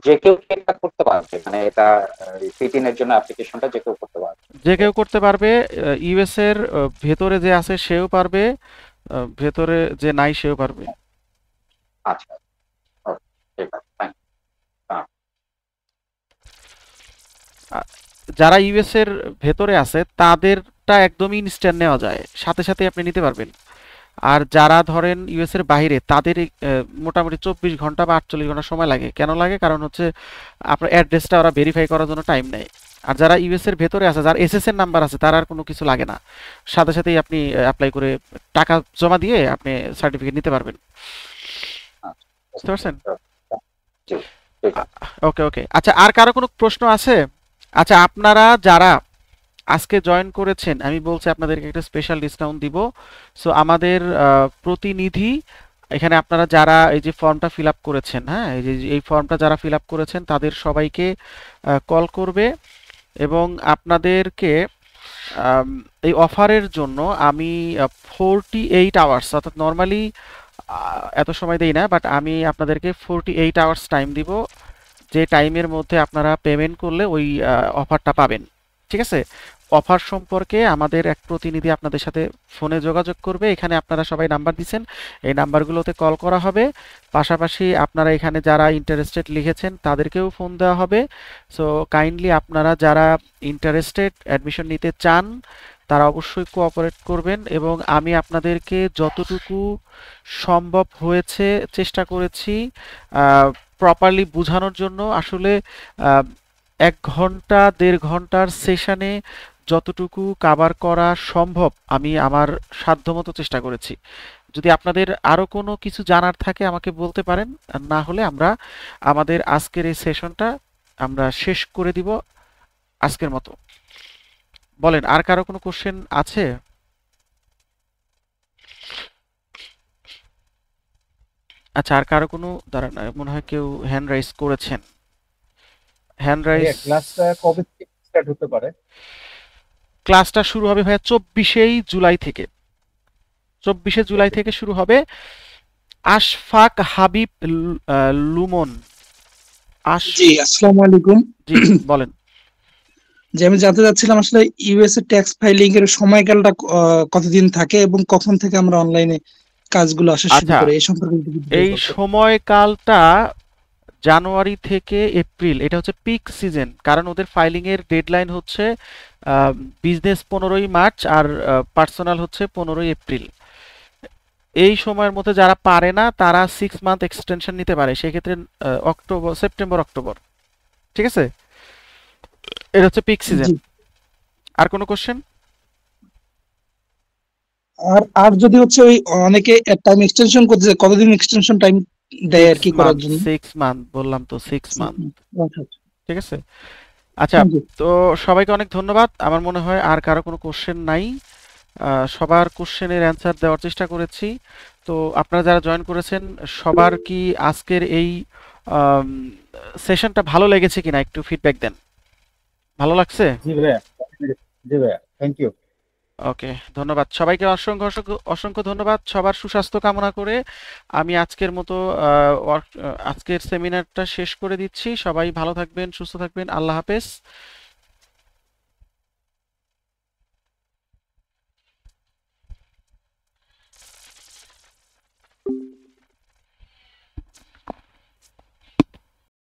যে কেউ এটা করতে পারবে, মানে এটা সিটিন এর জন্য অ্যাপ্লিকেশনটা যে কেউ করতে পারবে? যে কেউ করতে পারবে, ইউএস এর ভেতরে যে আছে সেও পারবে, ভেতরে যে নাই সেও পারবে। আচ্ছা, ঠিক আছে। যারা ইউএস এর ভেতরে আছে তাদেরটা একদমই ইনস্ট্যান্ট নেওয়া যায়, সাথে সাথে আপনি নিতে পারবেন। আর যারা ধরেন ইউএস এর বাইরে, তাদের মোটামুটি 24 ঘন্টা বা 48 ঘন্টা সময় লাগে। কেন লাগে? কারণ হচ্ছে আপনার অ্যাড্রেসটা ওরা ভেরিফাই করার জন্য টাইম নেয়। আর যারা ইউএস এর ভেতরে আছে, যার এসএসএন নাম্বার আছে, তার আর কোনো কিছু লাগে না, সাথে সাথেই আপনি অ্যাপ্লাই করে টাকা জমা দিয়ে আপনি সার্টিফিকেট নিতে পারবেন। বুঝতে পারছেন? ওকে ওকে, আচ্ছা, আর কারো কোনো প্রশ্ন আছে? আচ্ছা, আপনারা যারা আজকে জয়েন করেছেন, আমি বলছি আপনাদেরকে একটা স্পেশাল ডিসকাউন্ট দিব। সো আমাদের প্রতিনিধি এখানে, আপনারা যারা এই যে ফর্মটা ফিল আপ করেছেন, হ্যাঁ, এই যে এই ফর্মটা যারা ফিল আপ করেছেন তাদের সবাইকে কল করবে এবং আপনাদেরকে এই অফারের জন্য আমি 48 আওয়ার্স, অর্থাৎ নর্মালি এত সময় দেই না, বাট আমি আপনাদেরকে 48 আওয়ার্স টাইম দিব, যে টাইমের মধ্যে আপনারা পেমেন্ট করলে ওই অফারটা পাবেন। ঠিক আছে? অফার সম্পর্কে আমাদের এক প্রতিনিধি আপনাদের সাথে ফোনে যোগাযোগ করবে। এখানে আপনারা সবাই নাম্বার দিচ্ছেন, এই নাম্বারগুলোতে কল করা হবে। পাশাপাশি আপনারা এখানে যারা ইন্টারেস্টেড লিখেছেন তাদেরকেও ফোন দেওয়া হবে। সো কাইন্ডলি আপনারা যারা ইন্টারেস্টেড, অ্যাডমিশন নিতে চান, তারা অবশ্যই কোঅপারেট করবেন এবং আমি আপনাদেরকে যতটুকু সম্ভব হয়েছে চেষ্টা করেছি প্রপারলি বোঝানোর জন্য। আসলে 1 ঘন্টা 1.5 ঘন্টার সেশনে যতটুকু কভার করা সম্ভব আমি আমার সাধ্যমতো চেষ্টা করেছি। যদি আপনাদের আরো কোনো কিছু জানার থাকে আমাকে বলতে পারেন, না হলে আমরা আমাদের আজকের এই সেশনটা আমরা শেষ করে দিব আজকের মতো। বলেন, আর কারো কোনো কোশ্চেন আছে? আচ্ছা, আর কারো কোনো, দাঁড়ান, মনে হয় কেউ হ্যান্ড রাইজ করেছেন। Hand rise. ক্লাসটা কবে থেকে স্টার্ট হতে পারে? ক্লাসটা শুরু হবে ভাইয়া 24 জুলাই থেকে। 24 জুলাই থেকে শুরু হবে। আশফাক হাবিব লুমন। জি, আসসালামু আলাইকুম। জি বলেন। যে আমি জানতে চাচ্ছিলাম আসলে ইউএস এর ট্যাক্স ফাইলিং এর সময়কালটা কতদিন থাকে এবং কখন থেকে আমরা অনলাইনে কাজগুলো আসা শুরু করি, এই সম্পর্কে এই সময়কালটা জানুয়ারি থেকে এপ্রিল, এটা হচ্ছে পিক সিজন, কারণ ওদের ফাইলিং এর ডেডলাইন হচ্ছে বিজনেস 15ই মার্চ আর পার্সোনাল হচ্ছে 15ই এপ্রিল। এই সময়ের মধ্যে যারা পারে না তারা 6 মান্থ এক্সটেনশন নিতে পারে, সেক্ষেত্রে সেপ্টেম্বর অক্টোবর। ঠিক আছে? এটা হচ্ছে পিক সিজন। আর কোনো কোশ্চেন? আর যদি হচ্ছে ওই অনেকে টাইম এক্সটেনশন করতে চায়, কতদিন এক্সটেনশন টাইম দেয় আর কি করার জন্য? 6 মান্থ বললাম তো, 6 মান্থ। ঠিক আছে? আচ্ছা, তো সবাইকে অনেক ধন্যবাদ। আমার মনে হয় আর কারো কোনো কোশ্চেন নাই, সবার কোশ্চেনের অ্যান্সার দেওয়ার চেষ্টা করেছি। তো আপনারা যারা জয়েন করেছেন সবার কি আজকের এই সেশনটা ভালো লেগেছে কিনা একটু ফিডব্যাক দেন। ভালো লাগছে? জি ভাইয়া, জি ভাইয়া, থ্যাংক ইউ। ওকে, ধন্যবাদ সবাইকে, অসংখ্য অসংখ্য অসংখ্য ধন্যবাদ। সবার সুস্বাস্থ্য কামনা করে আমি আজকের মতো আজকের সেমিনারটা শেষ করে দিচ্ছি। সবাই ভালো থাকবেন, সুস্থ থাকবেন। আল্লাহ হাফেজ।